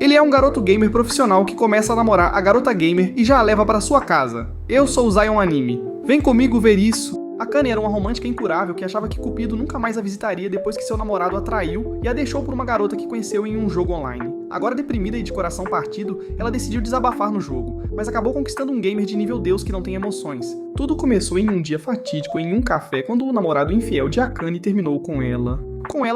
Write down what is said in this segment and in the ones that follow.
Ele é um garoto gamer profissional que começa a namorar a garota gamer e já a leva para sua casa. Eu sou o Zion Anime. Vem comigo ver isso. Akane era uma romântica incurável que achava que Cupido nunca mais a visitaria depois que seu namorado a traiu e a deixou por uma garota que conheceu em um jogo online. Agora deprimida e de coração partido, ela decidiu desabafar no jogo, mas acabou conquistando um gamer de nível Deus que não tem emoções. Tudo começou em um dia fatídico em um café quando o namorado infiel de Akane terminou com ela.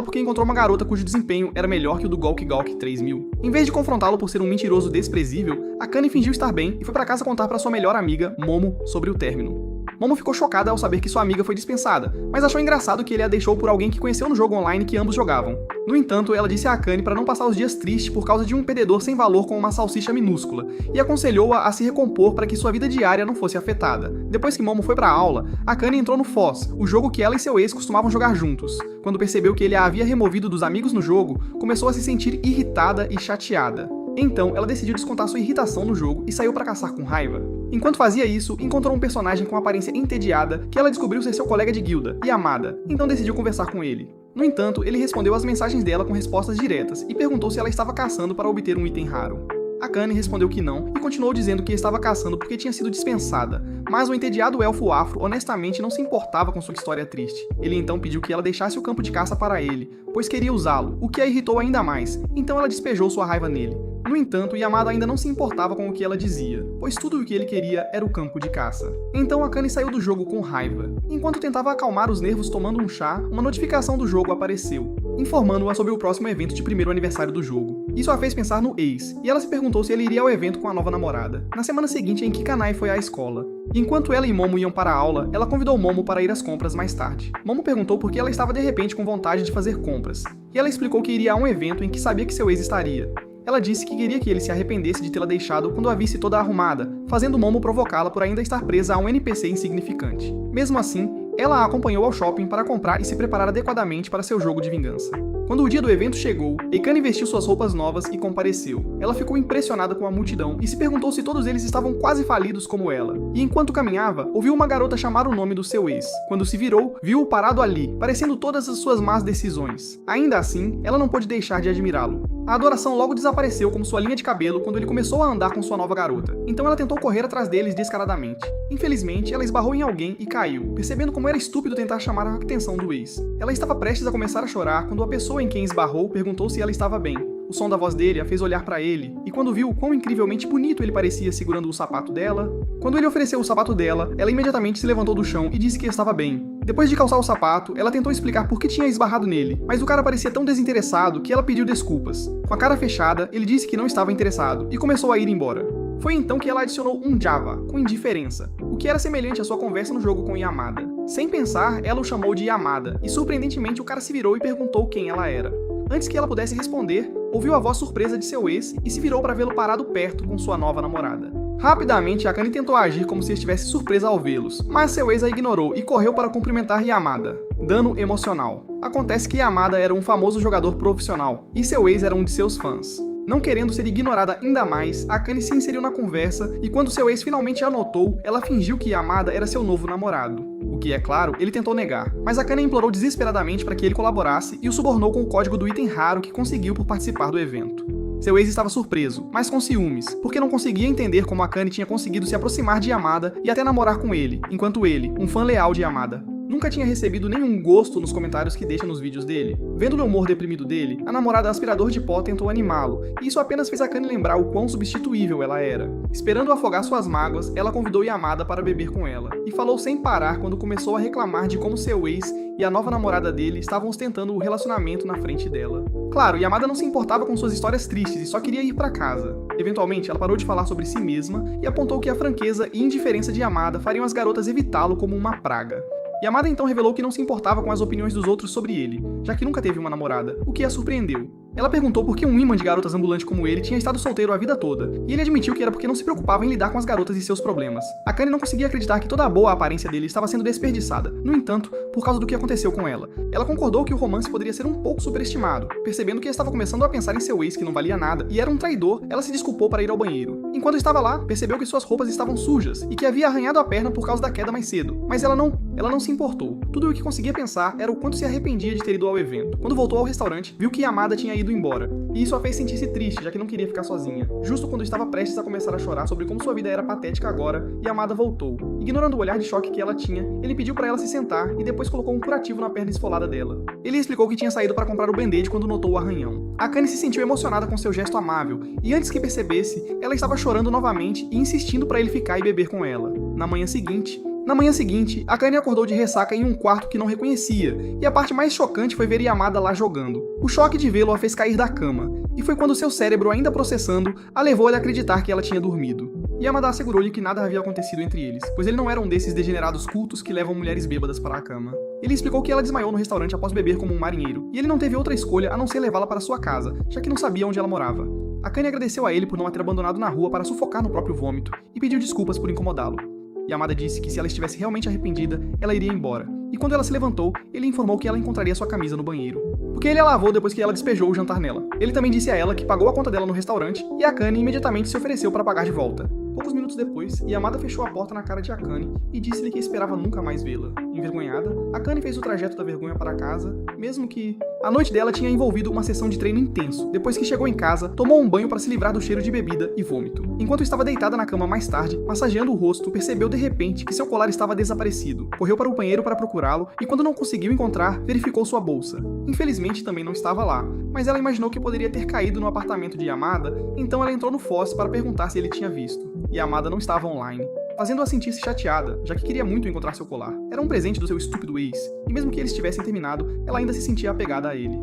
Porque encontrou uma garota cujo desempenho era melhor que o do Gawk Gawk 3000. Em vez de confrontá-lo por ser um mentiroso desprezível, Akane fingiu estar bem e foi para casa contar para sua melhor amiga, Momo, sobre o término. Momo ficou chocada ao saber que sua amiga foi dispensada, mas achou engraçado que ele a deixou por alguém que conheceu no jogo online que ambos jogavam. No entanto, ela disse a Akane para não passar os dias tristes por causa de um perdedor sem valor com uma salsicha minúscula, e aconselhou-a a se recompor para que sua vida diária não fosse afetada. Depois que Momo foi para a aula, Akane entrou no Foz, o jogo que ela e seu ex costumavam jogar juntos. Quando percebeu que ele a havia removido dos amigos no jogo, começou a se sentir irritada e chateada. Então, ela decidiu descontar sua irritação no jogo e saiu para caçar com raiva. Enquanto fazia isso, encontrou um personagem com aparência entediada que ela descobriu ser seu colega de guilda, Yamada, então decidiu conversar com ele. No entanto, ele respondeu às mensagens dela com respostas diretas e perguntou se ela estava caçando para obter um item raro. Akane respondeu que não e continuou dizendo que estava caçando porque tinha sido dispensada, mas o entediado elfo afro honestamente não se importava com sua história triste. Ele então pediu que ela deixasse o campo de caça para ele, pois queria usá-lo, o que a irritou ainda mais, então ela despejou sua raiva nele. No entanto, Yamada ainda não se importava com o que ela dizia, pois tudo o que ele queria era o campo de caça. Então Akane saiu do jogo com raiva. Enquanto tentava acalmar os nervos tomando um chá, uma notificação do jogo apareceu, informando-a sobre o próximo evento de primeiro aniversário do jogo. Isso a fez pensar no ex, e ela se perguntou se ele iria ao evento com a nova namorada, na semana seguinte em que Kanai foi à escola. Enquanto ela e Momo iam para a aula, ela convidou Momo para ir às compras mais tarde. Momo perguntou por que ela estava de repente com vontade de fazer compras, e ela explicou que iria a um evento em que sabia que seu ex estaria. Ela disse que queria que ele se arrependesse de tê-la deixado quando a visse toda arrumada, fazendo Momo provocá-la por ainda estar presa a um NPC insignificante. Mesmo assim, ela a acompanhou ao shopping para comprar e se preparar adequadamente para seu jogo de vingança. Quando o dia do evento chegou, Akane vestiu suas roupas novas e compareceu. Ela ficou impressionada com a multidão e se perguntou se todos eles estavam quase falidos como ela. E enquanto caminhava, ouviu uma garota chamar o nome do seu ex. Quando se virou, viu-o parado ali, parecendo todas as suas más decisões. Ainda assim, ela não pôde deixar de admirá-lo. A adoração logo desapareceu como sua linha de cabelo quando ele começou a andar com sua nova garota. Então ela tentou correr atrás deles descaradamente. Infelizmente, ela esbarrou em alguém e caiu, percebendo como era estúpido tentar chamar a atenção do ex. Ela estava prestes a começar a chorar quando a pessoa em quem esbarrou perguntou se ela estava bem. O som da voz dele a fez olhar para ele, e quando viu o quão incrivelmente bonito ele parecia segurando o sapato dela, quando ele ofereceu o sapato dela, ela imediatamente se levantou do chão e disse que estava bem. Depois de calçar o sapato, ela tentou explicar por que tinha esbarrado nele, mas o cara parecia tão desinteressado que ela pediu desculpas. Com a cara fechada, ele disse que não estava interessado e começou a ir embora. Foi então que ela adicionou um Java, com indiferença, o que era semelhante à sua conversa no jogo com Yamada. Sem pensar, ela o chamou de Yamada, e surpreendentemente o cara se virou e perguntou quem ela era. Antes que ela pudesse responder, ouviu a voz surpresa de seu ex e se virou para vê-lo parado perto com sua nova namorada. Rapidamente, Akane tentou agir como se estivesse surpresa ao vê-los, mas seu ex a ignorou e correu para cumprimentar Yamada. Dano emocional. Acontece que Yamada era um famoso jogador profissional, e seu ex era um de seus fãs. Não querendo ser ignorada ainda mais, Akane se inseriu na conversa e quando seu ex finalmente a notou, ela fingiu que Yamada era seu novo namorado. O que, é claro, ele tentou negar, mas Akane implorou desesperadamente para que ele colaborasse e o subornou com o código do item raro que conseguiu por participar do evento. Seu ex estava surpreso, mas com ciúmes, porque não conseguia entender como Akane tinha conseguido se aproximar de Yamada e até namorar com ele, enquanto ele, um fã leal de Yamada, nunca tinha recebido nenhum gosto nos comentários que deixa nos vídeos dele. Vendo o humor deprimido dele, a namorada aspirador de pó tentou animá-lo, e isso apenas fez Akane lembrar o quão substituível ela era. Esperando afogar suas mágoas, ela convidou Yamada para beber com ela, e falou sem parar quando começou a reclamar de como seu ex e a nova namorada dele estavam ostentando o relacionamento na frente dela. Claro, Yamada não se importava com suas histórias tristes e só queria ir para casa. Eventualmente, ela parou de falar sobre si mesma e apontou que a franqueza e indiferença de Yamada fariam as garotas evitá-lo como uma praga. Yamada então revelou que não se importava com as opiniões dos outros sobre ele, já que nunca teve uma namorada, o que a surpreendeu. Ela perguntou por que um imã de garotas ambulante como ele tinha estado solteiro a vida toda, e ele admitiu que era porque não se preocupava em lidar com as garotas e seus problemas. Akane não conseguia acreditar que toda a boa aparência dele estava sendo desperdiçada, no entanto, por causa do que aconteceu com ela. Ela concordou que o romance poderia ser um pouco superestimado. Percebendo que estava começando a pensar em seu ex que não valia nada e era um traidor, ela se desculpou para ir ao banheiro. Enquanto estava lá, percebeu que suas roupas estavam sujas e que havia arranhado a perna por causa da queda mais cedo, mas ela não se importou. Tudo o que conseguia pensar era o quanto se arrependia de ter ido ao evento. Quando voltou ao restaurante, viu que Yamada tinha ido embora, e isso a fez sentir-se triste, já que não queria ficar sozinha. Justo quando estava prestes a começar a chorar sobre como sua vida era patética agora, Yamada voltou. Ignorando o olhar de choque que ela tinha, ele pediu para ela se sentar e depois colocou um curativo na perna esfolada dela. Ele explicou que tinha saído para comprar o band-aid quando notou o arranhão. Akane se sentiu emocionada com seu gesto amável, e antes que percebesse, ela estava chorando novamente e insistindo para ele ficar e beber com ela. Na manhã seguinte, Akane acordou de ressaca em um quarto que não reconhecia, e a parte mais chocante foi ver Yamada lá jogando. O choque de vê-lo a fez cair da cama, e foi quando seu cérebro, ainda processando, a levou a acreditar que ela tinha dormido. Yamada assegurou-lhe que nada havia acontecido entre eles, pois ele não era um desses degenerados cultos que levam mulheres bêbadas para a cama. Ele explicou que ela desmaiou no restaurante após beber como um marinheiro, e ele não teve outra escolha a não ser levá-la para sua casa, já que não sabia onde ela morava. Akane agradeceu a ele por não a ter abandonado na rua para sufocar no próprio vômito, e pediu desculpas por incomodá-lo. Yamada disse que se ela estivesse realmente arrependida, ela iria embora, e quando ela se levantou, ele informou que ela encontraria sua camisa no banheiro, porque ele a lavou depois que ela despejou o jantar nela. Ele também disse a ela que pagou a conta dela no restaurante, e Akane imediatamente se ofereceu para pagar de volta. Poucos minutos depois, Yamada fechou a porta na cara de Akane e disse-lhe que esperava nunca mais vê-la. Envergonhada, Akane fez o trajeto da vergonha para casa, mesmo que a noite dela tinha envolvido uma sessão de treino intenso. Depois que chegou em casa, tomou um banho para se livrar do cheiro de bebida e vômito. Enquanto estava deitada na cama mais tarde, massageando o rosto, percebeu de repente que seu colar estava desaparecido. Correu para o banheiro para procurá-lo e quando não conseguiu encontrar, verificou sua bolsa. Infelizmente também não estava lá, mas ela imaginou que poderia ter caído no apartamento de Yamada, então ela entrou no Foz para perguntar se ele tinha visto. Yamada não estava online, fazendo-a sentir-se chateada, já que queria muito encontrar seu colar. Era um presente do seu estúpido ex, e mesmo que eles tivessem terminado, ela ainda se sentia apegada a ele.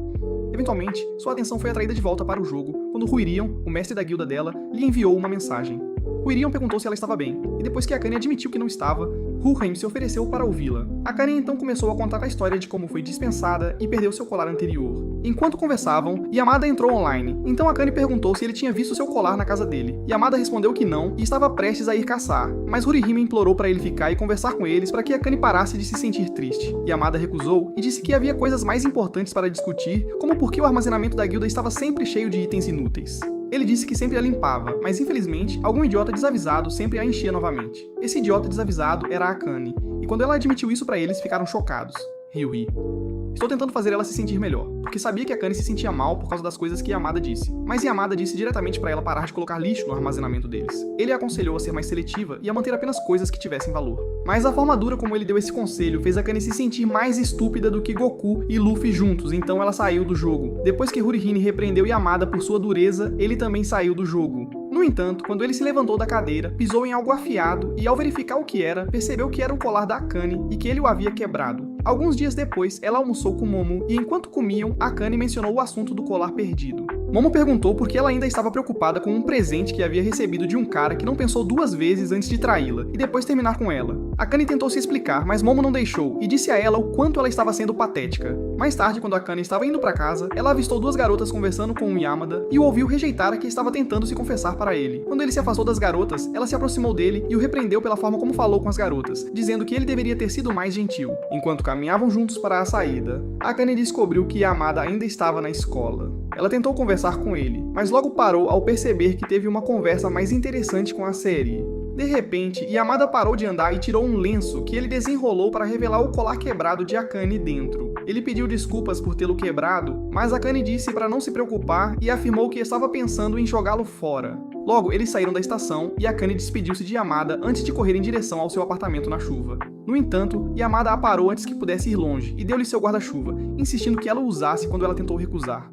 Eventualmente, sua atenção foi atraída de volta para o jogo, quando Huirion, o mestre da guilda dela, lhe enviou uma mensagem. Huirion perguntou se ela estava bem, e depois que Akane admitiu que não estava, Hurheim se ofereceu para ouvi-la. Akane então começou a contar a história de como foi dispensada e perdeu seu colar anterior. Enquanto conversavam, Yamada entrou online, então Akane perguntou se ele tinha visto seu colar na casa dele. Yamada respondeu que não e estava prestes a ir caçar, mas Hurihime implorou para ele ficar e conversar com eles para que Akane parasse de se sentir triste. Yamada recusou e disse que havia coisas mais importantes para discutir, como por que o armazenamento da guilda estava sempre cheio de itens inúteis. Ele disse que sempre a limpava, mas infelizmente, algum idiota desavisado sempre a enchia novamente. Esse idiota desavisado era Akane, e quando ela admitiu isso pra eles, ficaram chocados. Ryuhi. Estou tentando fazer ela se sentir melhor, porque sabia que Akane se sentia mal por causa das coisas que Yamada disse. Mas Yamada disse diretamente pra ela parar de colocar lixo no armazenamento deles. Ele a aconselhou a ser mais seletiva e a manter apenas coisas que tivessem valor. Mas a forma dura como ele deu esse conselho fez Akane se sentir mais estúpida do que Goku e Luffy juntos, então ela saiu do jogo. Depois que Hurihime repreendeu Yamada por sua dureza, ele também saiu do jogo. No entanto, quando ele se levantou da cadeira, pisou em algo afiado e, ao verificar o que era, percebeu que era o colar da Akane e que ele o havia quebrado. Alguns dias depois, ela almoçou com Momo e, enquanto comiam, Akane mencionou o assunto do colar perdido. Momo perguntou por que ela ainda estava preocupada com um presente que havia recebido de um cara que não pensou duas vezes antes de traí-la e depois terminar com ela. Akane tentou se explicar, mas Momo não deixou e disse a ela o quanto ela estava sendo patética. Mais tarde, quando Akane estava indo para casa, ela avistou duas garotas conversando com um Yamada e o ouviu rejeitar a que estava tentando se confessar para ele. Quando ele se afastou das garotas, ela se aproximou dele e o repreendeu pela forma como falou com as garotas, dizendo que ele deveria ter sido mais gentil. Enquanto caminhavam juntos para a saída, Akane descobriu que Yamada ainda estava na escola. Ela tentou conversar com ele, mas logo parou ao perceber que teve uma conversa mais interessante com a série. De repente, Yamada parou de andar e tirou um lenço que ele desenrolou para revelar o colar quebrado de Akane dentro. Ele pediu desculpas por tê-lo quebrado, mas Akane disse para não se preocupar e afirmou que estava pensando em jogá-lo fora. Logo, eles saíram da estação e Akane despediu-se de Yamada antes de correr em direção ao seu apartamento na chuva. No entanto, Yamada a parou antes que pudesse ir longe e deu-lhe seu guarda-chuva, insistindo que ela o usasse quando ela tentou recusar.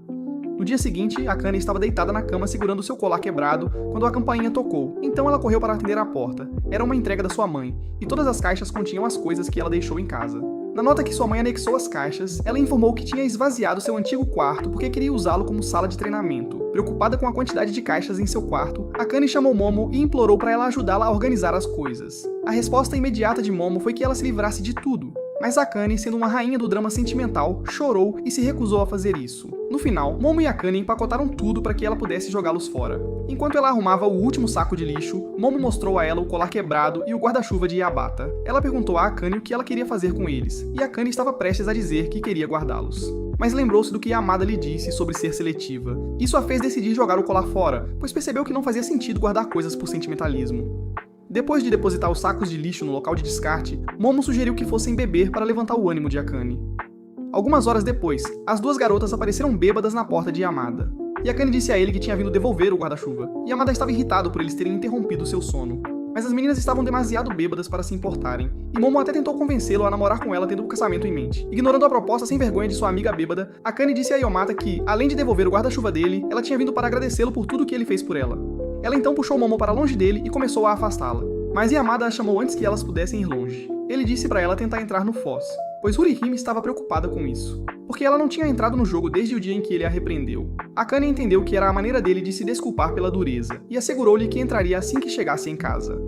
No dia seguinte, Akane estava deitada na cama segurando seu colar quebrado quando a campainha tocou, então ela correu para atender a porta. Era uma entrega da sua mãe, e todas as caixas continham as coisas que ela deixou em casa. Na nota que sua mãe anexou as caixas, ela informou que tinha esvaziado seu antigo quarto porque queria usá-lo como sala de treinamento. Preocupada com a quantidade de caixas em seu quarto, Akane chamou Momo e implorou para ela ajudá-la a organizar as coisas. A resposta imediata de Momo foi que ela se livrasse de tudo. Mas Akane, sendo uma rainha do drama sentimental, chorou e se recusou a fazer isso. No final, Momo e Akane empacotaram tudo para que ela pudesse jogá-los fora. Enquanto ela arrumava o último saco de lixo, Momo mostrou a ela o colar quebrado e o guarda-chuva de Yabata. Ela perguntou a Akane o que ela queria fazer com eles, e Akane estava prestes a dizer que queria guardá-los. Mas lembrou-se do que Yamada lhe disse sobre ser seletiva. Isso a fez decidir jogar o colar fora, pois percebeu que não fazia sentido guardar coisas por sentimentalismo. Depois de depositar os sacos de lixo no local de descarte, Momo sugeriu que fossem beber para levantar o ânimo de Akane. Algumas horas depois, as duas garotas apareceram bêbadas na porta de Yamada. E Akane disse a ele que tinha vindo devolver o guarda-chuva. Yamada estava irritado por eles terem interrompido seu sono. Mas as meninas estavam demasiado bêbadas para se importarem, e Momo até tentou convencê-lo a namorar com ela tendo o casamento em mente. Ignorando a proposta sem vergonha de sua amiga bêbada, Akane disse a Yomata que, além de devolver o guarda-chuva dele, ela tinha vindo para agradecê-lo por tudo que ele fez por ela. Ela então puxou Momo para longe dele e começou a afastá-la. Mas Yamada a chamou antes que elas pudessem ir longe. Ele disse para ela tentar entrar no Foz, pois Hurihime estava preocupada com isso, porque ela não tinha entrado no jogo desde o dia em que ele a repreendeu. Akane entendeu que era a maneira dele de se desculpar pela dureza, e assegurou-lhe que entraria assim que chegasse em casa.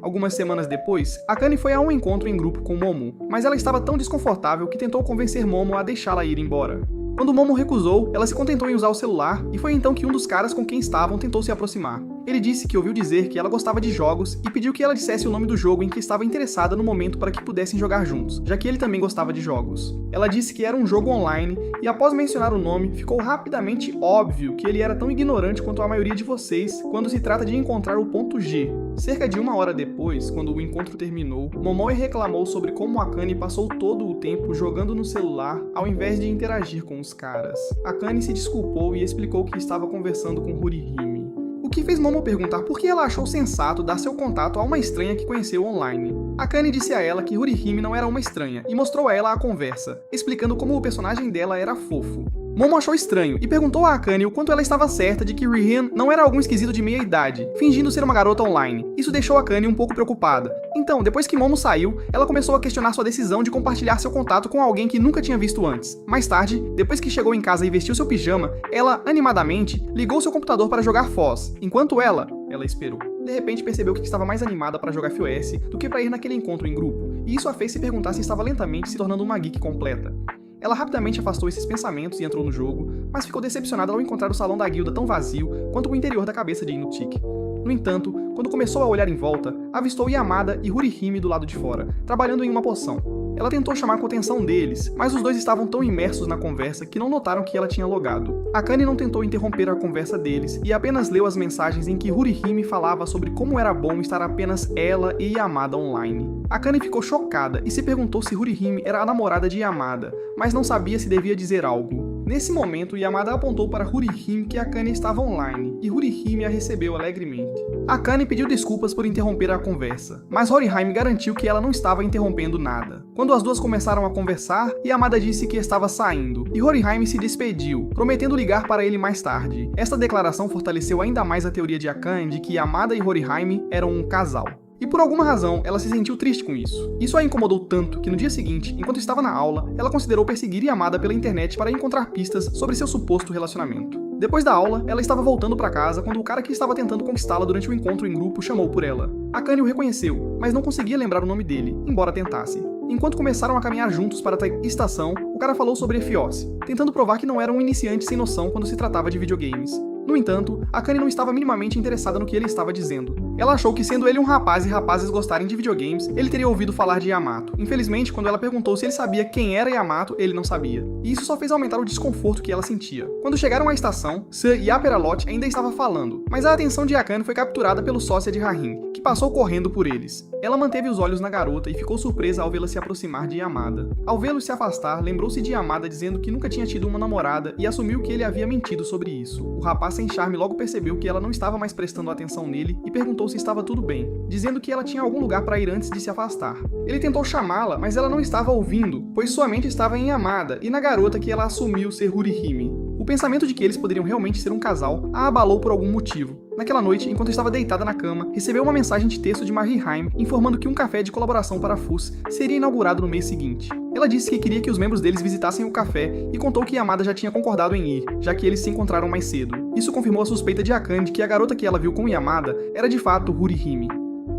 Algumas semanas depois, Akane foi a um encontro em grupo com Momo, mas ela estava tão desconfortável que tentou convencer Momo a deixá-la ir embora. Quando Momo recusou, ela se contentou em usar o celular, e foi então que um dos caras com quem estavam tentou se aproximar. Ele disse que ouviu dizer que ela gostava de jogos e pediu que ela dissesse o nome do jogo em que estava interessada no momento para que pudessem jogar juntos, já que ele também gostava de jogos. Ela disse que era um jogo online, e após mencionar o nome, ficou rapidamente óbvio que ele era tão ignorante quanto a maioria de vocês quando se trata de encontrar o ponto G. Cerca de uma hora depois, quando o encontro terminou, Momoe reclamou sobre como Akane passou todo o tempo jogando no celular ao invés de interagir com os caras. Akane se desculpou e explicou que estava conversando com Hurihime. O que fez Momo perguntar por que ela achou sensato dar seu contato a uma estranha que conheceu online. Akane disse a ela que Hurihime não era uma estranha e mostrou a ela a conversa, explicando como o personagem dela era fofo. Momo achou estranho e perguntou a Akane o quanto ela estava certa de que Rihan não era algum esquisito de meia-idade, fingindo ser uma garota online. Isso deixou Akane um pouco preocupada. Então, depois que Momo saiu, ela começou a questionar sua decisão de compartilhar seu contato com alguém que nunca tinha visto antes. Mais tarde, depois que chegou em casa e vestiu seu pijama, ela, animadamente, ligou seu computador para jogar Foz, enquanto ela esperou. De repente percebeu que estava mais animada para jogar FOS do que para ir naquele encontro em grupo, e isso a fez se perguntar se estava lentamente se tornando uma geek completa. Ela rapidamente afastou esses pensamentos e entrou no jogo, mas ficou decepcionada ao encontrar o salão da guilda tão vazio quanto o interior da cabeça de Inutik. No entanto, quando começou a olhar em volta, avistou Yamada e Hurihime do lado de fora, trabalhando em uma poção. Ela tentou chamar a atenção deles, mas os dois estavam tão imersos na conversa que não notaram que ela tinha logado. Akane não tentou interromper a conversa deles e apenas leu as mensagens em que Hurihime falava sobre como era bom estar apenas ela e Yamada online. Akane ficou chocada e se perguntou se Hurihime era a namorada de Yamada, mas não sabia se devia dizer algo. Nesse momento, Yamada apontou para Hurihime que Akane estava online, e Hurihime a recebeu alegremente. Akane pediu desculpas por interromper a conversa, mas Hurihime garantiu que ela não estava interrompendo nada. Quando as duas começaram a conversar, Yamada disse que estava saindo, e Hurihime se despediu, prometendo ligar para ele mais tarde. Esta declaração fortaleceu ainda mais a teoria de Akane de que Yamada e Hurihime eram um casal. E por alguma razão, ela se sentiu triste com isso. Isso a incomodou tanto que no dia seguinte, enquanto estava na aula, ela considerou perseguir Yamada pela internet para encontrar pistas sobre seu suposto relacionamento. Depois da aula, ela estava voltando para casa quando o cara que estava tentando conquistá-la durante o encontro em grupo chamou por ela. Akane o reconheceu, mas não conseguia lembrar o nome dele, embora tentasse. Enquanto começaram a caminhar juntos para a estação, o cara falou sobre FOS, tentando provar que não era um iniciante sem noção quando se tratava de videogames. No entanto, Akane não estava minimamente interessada no que ele estava dizendo. Ela achou que, sendo ele um rapaz e rapazes gostarem de videogames, ele teria ouvido falar de Yamato. Infelizmente, quando ela perguntou se ele sabia quem era Yamato, ele não sabia. E isso só fez aumentar o desconforto que ela sentia. Quando chegaram à estação, Sun e Aperalot ainda estava falando, mas a atenção de Akane foi capturada pelo sósia de Harin, que passou correndo por eles. Ela manteve os olhos na garota e ficou surpresa ao vê-la se aproximar de Yamada. Ao vê-los se afastar, lembrou-se de Yamada dizendo que nunca tinha tido uma namorada e assumiu que ele havia mentido sobre isso. O rapaz sem charme logo percebeu que ela não estava mais prestando atenção nele e perguntou se estava tudo bem, dizendo que ela tinha algum lugar para ir antes de se afastar. Ele tentou chamá-la, mas ela não estava ouvindo, pois sua mente estava em Yamada e na garota que ela assumiu ser Hurihime. O pensamento de que eles poderiam realmente ser um casal a abalou por algum motivo. Naquela noite, enquanto estava deitada na cama, recebeu uma mensagem de texto de Marie Haim informando que um café de colaboração para FUS seria inaugurado no mês seguinte. Ela disse que queria que os membros deles visitassem o café e contou que Yamada já tinha concordado em ir, já que eles se encontraram mais cedo. Isso confirmou a suspeita de Akane de que a garota que ela viu com Yamada era de fato Hurihime.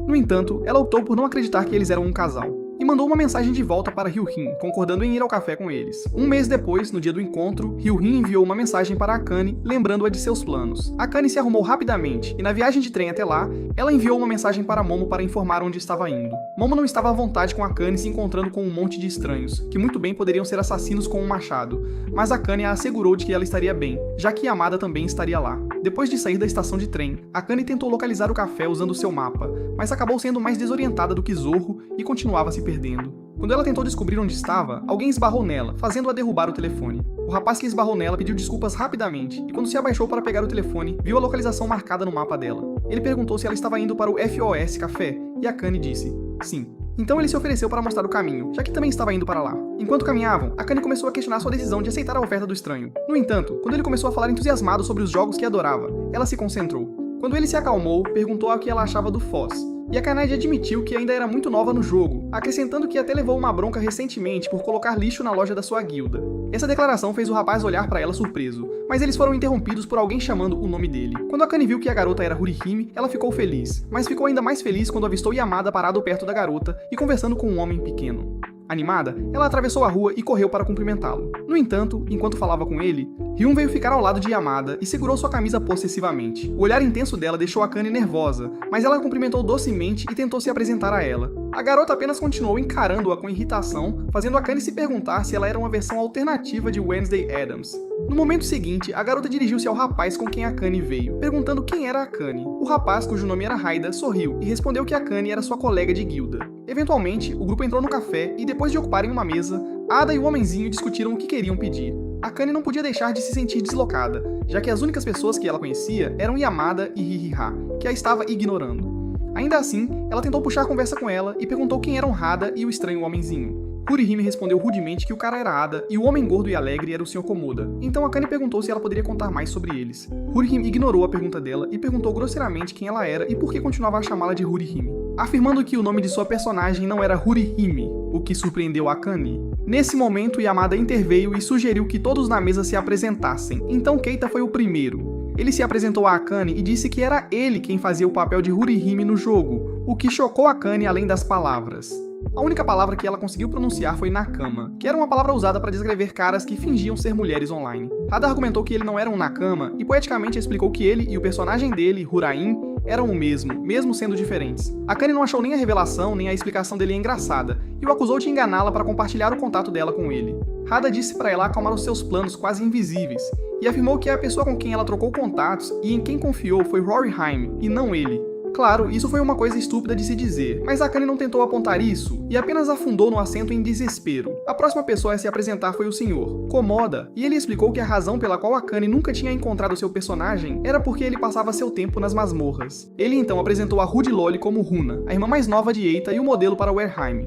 No entanto, ela optou por não acreditar que eles eram um casal, e mandou uma mensagem de volta para Ryuhin, concordando em ir ao café com eles. Um mês depois, no dia do encontro, Ryuhin enviou uma mensagem para Akane, lembrando-a de seus planos. Akane se arrumou rapidamente, e na viagem de trem até lá, ela enviou uma mensagem para Momo para informar onde estava indo. Momo não estava à vontade com Akane se encontrando com um monte de estranhos, que muito bem poderiam ser assassinos com um machado, mas Akane a assegurou de que ela estaria bem, já que Yamada também estaria lá. Depois de sair da estação de trem, Akane tentou localizar o café usando seu mapa, mas acabou sendo mais desorientada do que Zorro e continuava se perdendo. Quando ela tentou descobrir onde estava, alguém esbarrou nela, fazendo-a derrubar o telefone. O rapaz que esbarrou nela pediu desculpas rapidamente, e quando se abaixou para pegar o telefone, viu a localização marcada no mapa dela. Ele perguntou se ela estava indo para o FOS Café, e a Kanye disse sim. Então ele se ofereceu para mostrar o caminho, já que também estava indo para lá. Enquanto caminhavam, a Kanye começou a questionar sua decisão de aceitar a oferta do estranho. No entanto, quando ele começou a falar entusiasmado sobre os jogos que adorava, ela se concentrou. Quando ele se acalmou, perguntou o que ela achava do Foz. E a Kanye admitiu que ainda era muito nova no jogo, acrescentando que até levou uma bronca recentemente por colocar lixo na loja da sua guilda. Essa declaração fez o rapaz olhar para ela surpreso, mas eles foram interrompidos por alguém chamando o nome dele. Quando a Kanye viu que a garota era Hurihime, ela ficou feliz, mas ficou ainda mais feliz quando avistou Yamada parado perto da garota e conversando com um homem pequeno. Animada, ela atravessou a rua e correu para cumprimentá-lo. No entanto, enquanto falava com ele, Ryun veio ficar ao lado de Yamada e segurou sua camisa possessivamente. O olhar intenso dela deixou a Kanye nervosa, mas ela a cumprimentou docemente e tentou se apresentar a ela. A garota apenas continuou encarando-a com irritação, fazendo a Kanye se perguntar se ela era uma versão alternativa de Wednesday Addams. No momento seguinte, a garota dirigiu-se ao rapaz com quem a Kanye veio, perguntando quem era a Kanye. O rapaz, cujo nome era Haida, sorriu e respondeu que a Kanye era sua colega de guilda. Eventualmente, o grupo entrou no café e depois de ocuparem uma mesa, Ada e o homenzinho discutiram o que queriam pedir. A Kanye não podia deixar de se sentir deslocada, já que as únicas pessoas que ela conhecia eram Yamada e Hihiha, que a estava ignorando. Ainda assim, ela tentou puxar conversa com ela e perguntou quem eram Hada e o estranho homenzinho. Hurihime respondeu rudemente que o cara era Ada e o homem gordo e alegre era o Sr. Komoda. Então a Kanye perguntou se ela poderia contar mais sobre eles. Hurihime ignorou a pergunta dela e perguntou grosseiramente quem ela era e por que continuava a chamá-la de Hurihime, afirmando que o nome de sua personagem não era Hurihime, o que surpreendeu a Kanye. Nesse momento, Yamada interveio e sugeriu que todos na mesa se apresentassem, então Keita foi o primeiro. Ele se apresentou a Kanye e disse que era ele quem fazia o papel de Hurihime no jogo, o que chocou a Kanye além das palavras. A única palavra que ela conseguiu pronunciar foi Nakama, que era uma palavra usada para descrever caras que fingiam ser mulheres online. Hada argumentou que ele não era um Nakama e poeticamente explicou que ele e o personagem dele, Hurain, eram o mesmo sendo diferentes. A Kanye não achou nem a revelação nem a explicação dele engraçada e o acusou de enganá-la para compartilhar o contato dela com ele. Hada disse para ela acalmar os seus planos quase invisíveis e afirmou que a pessoa com quem ela trocou contatos e em quem confiou foi Rory Haim e não ele. Claro, isso foi uma coisa estúpida de se dizer, mas a Kanye não tentou apontar isso e apenas afundou no assento em desespero. A próxima pessoa a se apresentar foi o Sr. Komoda, e ele explicou que a razão pela qual a Kanye nunca tinha encontrado seu personagem era porque ele passava seu tempo nas masmorras. Ele então apresentou a Rude Loli como Runa, a irmã mais nova de Eita e o modelo para Werheim.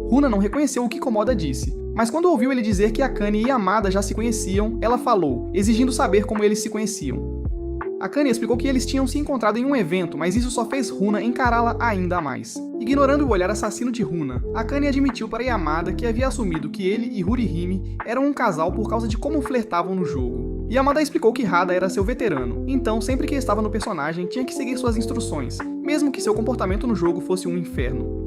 Runa não reconheceu o que Komoda disse, mas quando ouviu ele dizer que a Kanye e Yamada já se conheciam, ela falou, exigindo saber como eles se conheciam. A Kanye explicou que eles tinham se encontrado em um evento, mas isso só fez Runa encará-la ainda mais. Ignorando o olhar assassino de Runa, a Kanye admitiu para Yamada que havia assumido que ele e Hurihime eram um casal por causa de como flertavam no jogo. Yamada explicou que Hada era seu veterano, então sempre que estava no personagem tinha que seguir suas instruções, mesmo que seu comportamento no jogo fosse um inferno.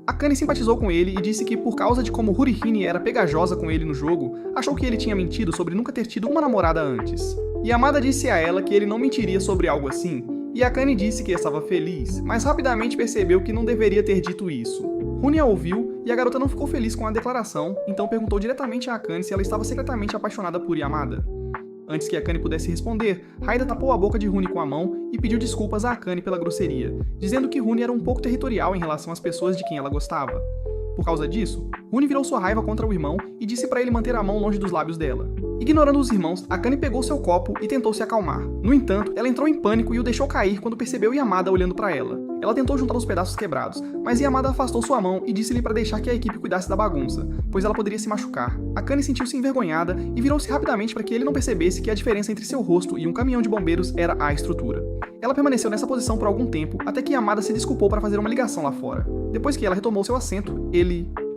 A Kanye simpatizou com ele e disse que por causa de como Hurihime era pegajosa com ele no jogo, achou que ele tinha mentido sobre nunca ter tido uma namorada antes. Yamada disse a ela que ele não mentiria sobre algo assim, e a Kanye disse que estava feliz, mas rapidamente percebeu que não deveria ter dito isso. Rune a ouviu, e a garota não ficou feliz com a declaração, então perguntou diretamente a Kanye se ela estava secretamente apaixonada por Yamada. Antes que a Kanye pudesse responder, Haida tapou a boca de Rune com a mão e pediu desculpas a Kanye pela grosseria, dizendo que Rune era um pouco territorial em relação às pessoas de quem ela gostava. Por causa disso, Rune virou sua raiva contra o irmão e disse para ele manter a mão longe dos lábios dela. Ignorando os irmãos, a Kanye pegou seu copo e tentou se acalmar. No entanto, ela entrou em pânico e o deixou cair quando percebeu Yamada olhando para ela. Ela tentou juntar os pedaços quebrados, mas Yamada afastou sua mão e disse-lhe para deixar que a equipe cuidasse da bagunça, pois ela poderia se machucar. A Kanye sentiu-se envergonhada e virou-se rapidamente para que ele não percebesse que a diferença entre seu rosto e um caminhão de bombeiros era a estrutura. Ela permaneceu nessa posição por algum tempo, até que Yamada se desculpou para fazer uma ligação lá fora. Depois que ela retomou seu assento,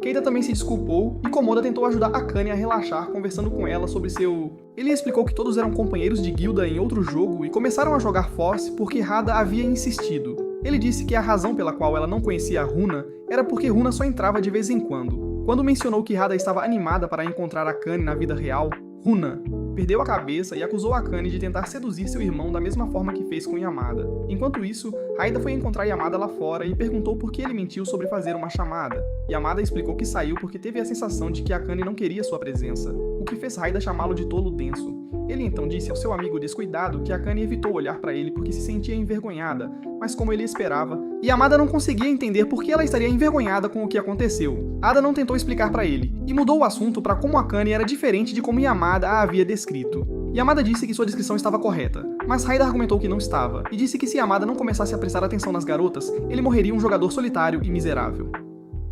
Keita também se desculpou e Komoda tentou ajudar a Kanye a relaxar, conversando com ela sobre seu... Ele explicou que todos eram companheiros de guilda em outro jogo e começaram a jogar Force porque Hada havia insistido. Ele disse que a razão pela qual ela não conhecia a Runa era porque Runa só entrava de vez em quando. Quando mencionou que Hada estava animada para encontrar a Kanye na vida real, Runa perdeu a cabeça e acusou a Kanye de tentar seduzir seu irmão da mesma forma que fez com Yamada. Enquanto isso, Haida foi encontrar Yamada lá fora e perguntou por que ele mentiu sobre fazer uma chamada. Yamada explicou que saiu porque teve a sensação de que a Kanye não queria sua presença. O o que fez Haida chamá-lo de tolo denso. Ele então disse ao seu amigo descuidado que Akane evitou olhar para ele porque se sentia envergonhada, mas como ele esperava, Yamada não conseguia entender por que ela estaria envergonhada com o que aconteceu. Ada não tentou explicar para ele, e mudou o assunto para como Akane era diferente de como Yamada a havia descrito. Yamada disse que sua descrição estava correta, mas Haida argumentou que não estava, e disse que se Yamada não começasse a prestar atenção nas garotas, ele morreria um jogador solitário e miserável.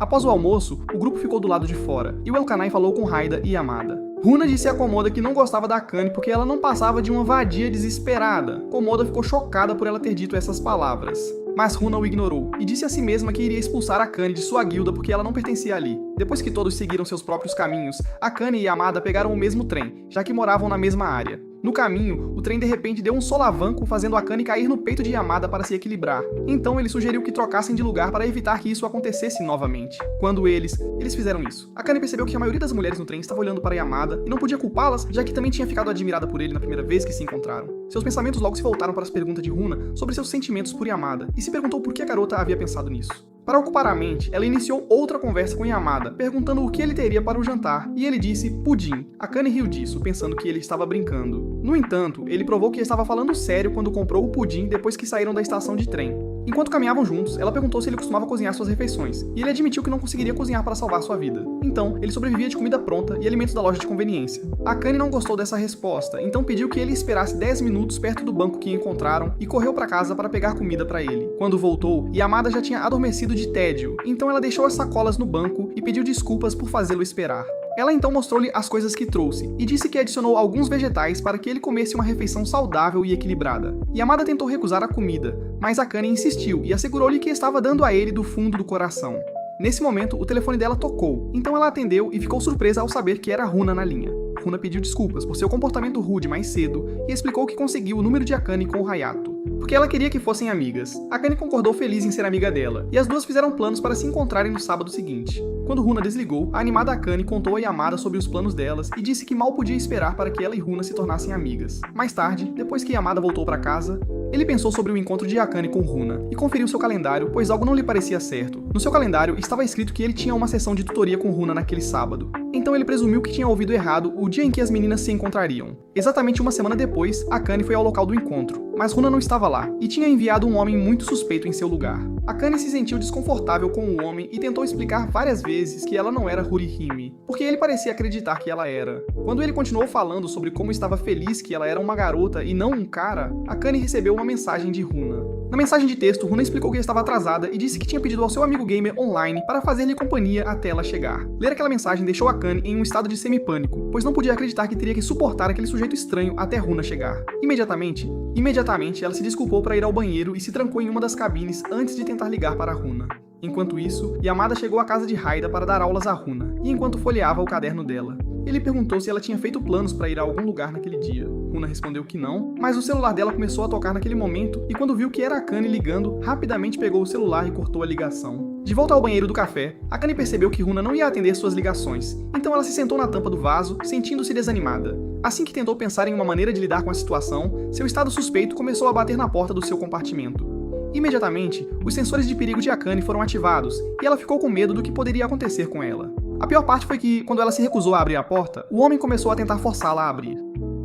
Após o almoço, o grupo ficou do lado de fora, e o Elkanai falou com Haida e Yamada. Runa disse a Komoda que não gostava da Akane porque ela não passava de uma vadia desesperada. Komoda ficou chocada por ela ter dito essas palavras. Mas Runa o ignorou, e disse a si mesma que iria expulsar Akane de sua guilda porque ela não pertencia ali. Depois que todos seguiram seus próprios caminhos, Akane e Yamada pegaram o mesmo trem, já que moravam na mesma área. No caminho, o trem de repente deu um solavanco, fazendo Akane cair no peito de Yamada para se equilibrar. Então ele sugeriu que trocassem de lugar para evitar que isso acontecesse novamente. Quando eles fizeram isso, Akane percebeu que a maioria das mulheres no trem estava olhando para Yamada e não podia culpá-las, já que também tinha ficado admirada por ele na primeira vez que se encontraram. Seus pensamentos logo se voltaram para as perguntas de Runa sobre seus sentimentos por Yamada, e se perguntou por que a garota havia pensado nisso. Para ocupar a mente, ela iniciou outra conversa com Yamada, perguntando o que ele teria para o jantar, e ele disse pudim. Akane riu disso, pensando que ele estava brincando. No entanto, ele provou que estava falando sério quando comprou o pudim depois que saíram da estação de trem. Enquanto caminhavam juntos, ela perguntou se ele costumava cozinhar suas refeições, e ele admitiu que não conseguiria cozinhar para salvar sua vida. Então, ele sobrevivia de comida pronta e alimentos da loja de conveniência. Akane não gostou dessa resposta, então pediu que ele esperasse 10 minutos perto do banco que encontraram e correu para casa para pegar comida para ele. Quando voltou, Yamada já tinha adormecido de tédio, então ela deixou as sacolas no banco e pediu desculpas por fazê-lo esperar. Ela então mostrou-lhe as coisas que trouxe, e disse que adicionou alguns vegetais para que ele comesse uma refeição saudável e equilibrada. Yamada tentou recusar a comida, mas Akane insistiu e assegurou-lhe que estava dando a ele do fundo do coração. Nesse momento, o telefone dela tocou, então ela atendeu e ficou surpresa ao saber que era Runa na linha. Runa pediu desculpas por seu comportamento rude mais cedo e explicou que conseguiu o número de Akane com o Hayato, porque ela queria que fossem amigas. Akane concordou feliz em ser amiga dela, e as duas fizeram planos para se encontrarem no sábado seguinte. Quando Runa desligou, a animada Akane contou a Yamada sobre os planos delas e disse que mal podia esperar para que ela e Runa se tornassem amigas. Mais tarde, depois que Yamada voltou para casa, ele pensou sobre o encontro de Akane com Runa e conferiu seu calendário, pois algo não lhe parecia certo. No seu calendário estava escrito que ele tinha uma sessão de tutoria com Runa naquele sábado. Então ele presumiu que tinha ouvido errado o dia em que as meninas se encontrariam. Exatamente uma semana depois, Akane foi ao local do encontro, mas Runa não estava lá e tinha enviado um homem muito suspeito em seu lugar. Akane se sentiu desconfortável com o homem e tentou explicar várias vezes que ela não era Hurihime, porque ele parecia acreditar que ela era. Quando ele continuou falando sobre como estava feliz que ela era uma garota e não um cara, Akane recebeu uma mensagem de Runa. Na mensagem de texto, Runa explicou que estava atrasada e disse que tinha pedido ao seu amigo gamer online para fazer-lhe companhia até ela chegar. Ler aquela mensagem deixou Akane em um estado de semi-pânico, pois não podia acreditar que teria que suportar aquele sujeito estranho até Runa chegar. Imediatamente, ela se desculpou para ir ao banheiro e se trancou em uma das cabines antes de tentar ligar para Runa. Enquanto isso, Yamada chegou à casa de Haida para dar aulas a Runa, e enquanto folheava o caderno dela, ele perguntou se ela tinha feito planos para ir a algum lugar naquele dia. Runa respondeu que não, mas o celular dela começou a tocar naquele momento e quando viu que era Akane ligando, rapidamente pegou o celular e cortou a ligação. De volta ao banheiro do café, Akane percebeu que Runa não ia atender suas ligações, então ela se sentou na tampa do vaso, sentindo-se desanimada. Assim que tentou pensar em uma maneira de lidar com a situação, seu estado suspeito começou a bater na porta do seu compartimento. Imediatamente, os sensores de perigo de Akane foram ativados, e ela ficou com medo do que poderia acontecer com ela. A pior parte foi que, quando ela se recusou a abrir a porta, o homem começou a tentar forçá-la a abrir.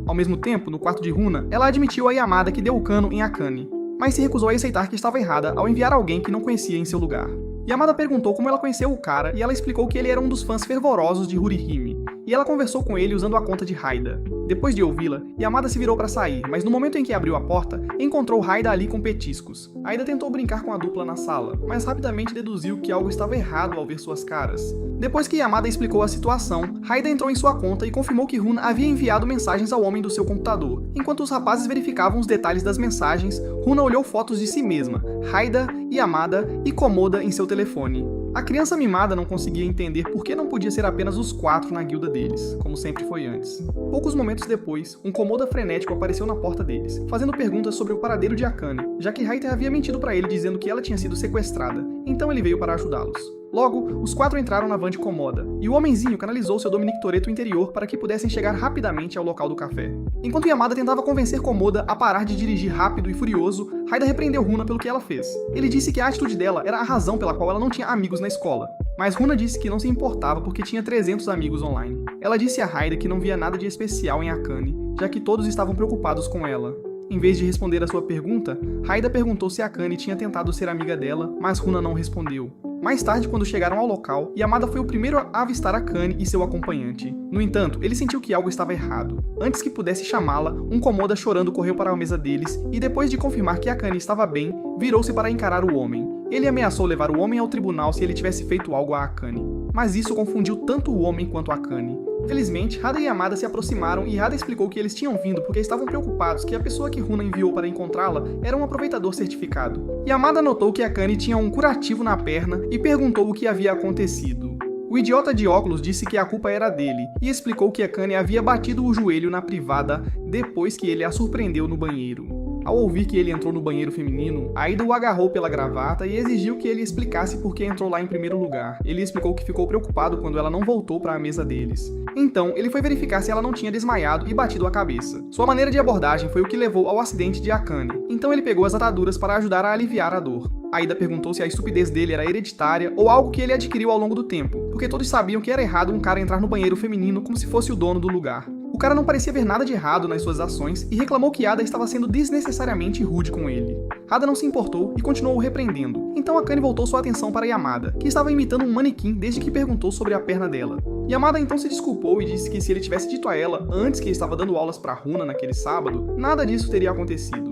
Ao mesmo tempo, no quarto de Runa, ela admitiu a Yamada que deu o cano em Akane, mas se recusou a aceitar que estava errada ao enviar alguém que não conhecia em seu lugar. Yamada perguntou como ela conheceu o cara e ela explicou que ele era um dos fãs fervorosos de Hurihime, e ela conversou com ele usando a conta de Haida. Depois de ouvi-la, Yamada se virou para sair, mas no momento em que abriu a porta, encontrou Haida ali com petiscos. Haida tentou brincar com a dupla na sala, mas rapidamente deduziu que algo estava errado ao ver suas caras. Depois que Yamada explicou a situação, Haida entrou em sua conta e confirmou que Runa havia enviado mensagens ao homem do seu computador. Enquanto os rapazes verificavam os detalhes das mensagens, Runa olhou fotos de si mesma, Haida, Yamada e Komoda em seu telefone. A criança mimada não conseguia entender por que não podia ser apenas os 4 na guilda deles, como sempre foi antes. Poucos momentos depois, um Komoda frenético apareceu na porta deles, fazendo perguntas sobre o paradeiro de Akane, já que Haida havia mentido para ele dizendo que ela tinha sido sequestrada, então ele veio para ajudá-los. Logo, os 4 entraram na van de Komoda, e o homenzinho canalizou seu Dominic Toretto interior para que pudessem chegar rapidamente ao local do café. Enquanto Yamada tentava convencer Komoda a parar de dirigir rápido e furioso, Haida repreendeu Runa pelo que ela fez. Ele disse que a atitude dela era a razão pela qual ela não tinha amigos na escola. Mas Runa disse que não se importava porque tinha 300 amigos online. Ela disse a Haida que não via nada de especial em Akane, já que todos estavam preocupados com ela. Em vez de responder a sua pergunta, Haida perguntou se Akane tinha tentado ser amiga dela, mas Runa não respondeu. Mais tarde, quando chegaram ao local, Yamada foi o primeiro a avistar Akane e seu acompanhante. No entanto, ele sentiu que algo estava errado. Antes que pudesse chamá-la, um Komoda chorando correu para a mesa deles e, depois de confirmar que Akane estava bem, virou-se para encarar o homem. Ele ameaçou levar o homem ao tribunal se ele tivesse feito algo a Akane. Mas isso confundiu tanto o homem quanto Akane. Felizmente, Hada e Yamada se aproximaram e Hada explicou que eles tinham vindo porque estavam preocupados que a pessoa que Runa enviou para encontrá-la era um aproveitador certificado. Yamada notou que Akane tinha um curativo na perna e perguntou o que havia acontecido. O idiota de óculos disse que a culpa era dele e explicou que Akane havia batido o joelho na privada depois que ele a surpreendeu no banheiro. Ao ouvir que ele entrou no banheiro feminino, Aida o agarrou pela gravata e exigiu que ele explicasse por que entrou lá em primeiro lugar. Ele explicou que ficou preocupado quando ela não voltou para a mesa deles. Então, ele foi verificar se ela não tinha desmaiado e batido a cabeça. Sua maneira de abordagem foi o que levou ao acidente de Akane. Então ele pegou as ataduras para ajudar a aliviar a dor. Aida perguntou se a estupidez dele era hereditária ou algo que ele adquiriu ao longo do tempo, porque todos sabiam que era errado um cara entrar no banheiro feminino como se fosse o dono do lugar. O cara não parecia ver nada de errado nas suas ações e reclamou que Ada estava sendo desnecessariamente rude com ele. Ada não se importou e continuou o repreendendo. Então Akane voltou sua atenção para Yamada, que estava imitando um manequim desde que perguntou sobre a perna dela. Yamada então se desculpou e disse que se ele tivesse dito a ela, antes que estava dando aulas para Runa naquele sábado, nada disso teria acontecido.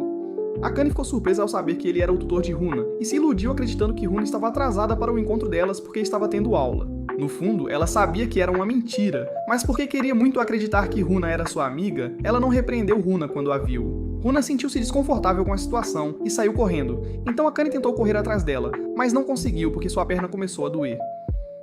Akane ficou surpresa ao saber que ele era o tutor de Runa, e se iludiu acreditando que Runa estava atrasada para o encontro delas porque estava tendo aula. No fundo, ela sabia que era uma mentira, mas porque queria muito acreditar que Runa era sua amiga, ela não repreendeu Runa quando a viu. Runa sentiu-se desconfortável com a situação e saiu correndo, então Akane tentou correr atrás dela, mas não conseguiu porque sua perna começou a doer.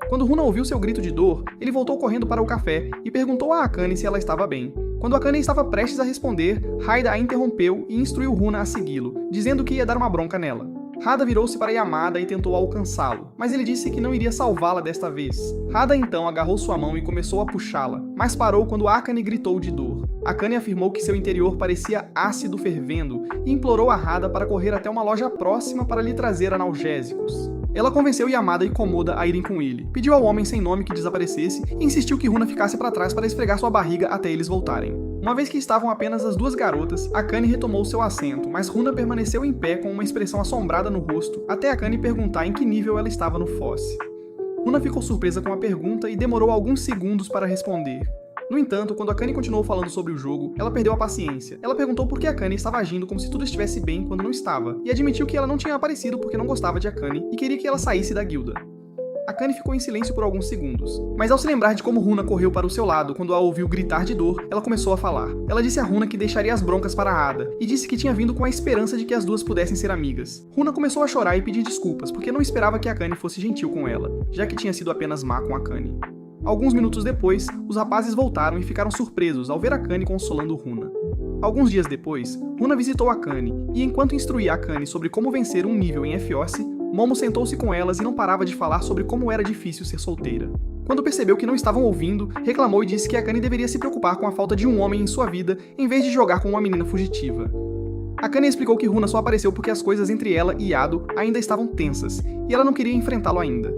Quando Runa ouviu seu grito de dor, ele voltou correndo para o café e perguntou a Akane se ela estava bem. Quando Akane estava prestes a responder, Haida a interrompeu e instruiu Runa a segui-lo, dizendo que ia dar uma bronca nela. Hada virou-se para Yamada e tentou alcançá-lo, mas ele disse que não iria salvá-la desta vez. Hada então agarrou sua mão e começou a puxá-la, mas parou quando Akane gritou de dor. Akane afirmou que seu interior parecia ácido fervendo e implorou a Hada para correr até uma loja próxima para lhe trazer analgésicos. Ela convenceu Yamada e Komoda a irem com ele, pediu ao homem sem nome que desaparecesse e insistiu que Runa ficasse para trás para esfregar sua barriga até eles voltarem. Uma vez que estavam apenas as duas garotas, Akane retomou seu assento, mas Runa permaneceu em pé com uma expressão assombrada no rosto, até Akane perguntar em que nível ela estava no fosse. Runa ficou surpresa com a pergunta e demorou alguns segundos para responder. No entanto, quando Akane continuou falando sobre o jogo, ela perdeu a paciência. Ela perguntou por que Akane estava agindo como se tudo estivesse bem quando não estava, e admitiu que ela não tinha aparecido porque não gostava de Akane e queria que ela saísse da guilda. Akane ficou em silêncio por alguns segundos, mas ao se lembrar de como Runa correu para o seu lado quando a ouviu gritar de dor, ela começou a falar. Ela disse a Runa que deixaria as broncas para Ada, e disse que tinha vindo com a esperança de que as duas pudessem ser amigas. Runa começou a chorar e pedir desculpas, porque não esperava que Akane fosse gentil com ela, já que tinha sido apenas má com Akane. Alguns minutos depois, os rapazes voltaram e ficaram surpresos ao ver Akane consolando Runa. Alguns dias depois, Runa visitou Akane, e enquanto instruía Akane sobre como vencer um nível em F-Osse, Momo sentou-se com elas e não parava de falar sobre como era difícil ser solteira. Quando percebeu que não estavam ouvindo, reclamou e disse que Akane deveria se preocupar com a falta de um homem em sua vida em vez de jogar com uma menina fugitiva. Akane explicou que Runa só apareceu porque as coisas entre ela e Yado ainda estavam tensas, e ela não queria enfrentá-lo ainda.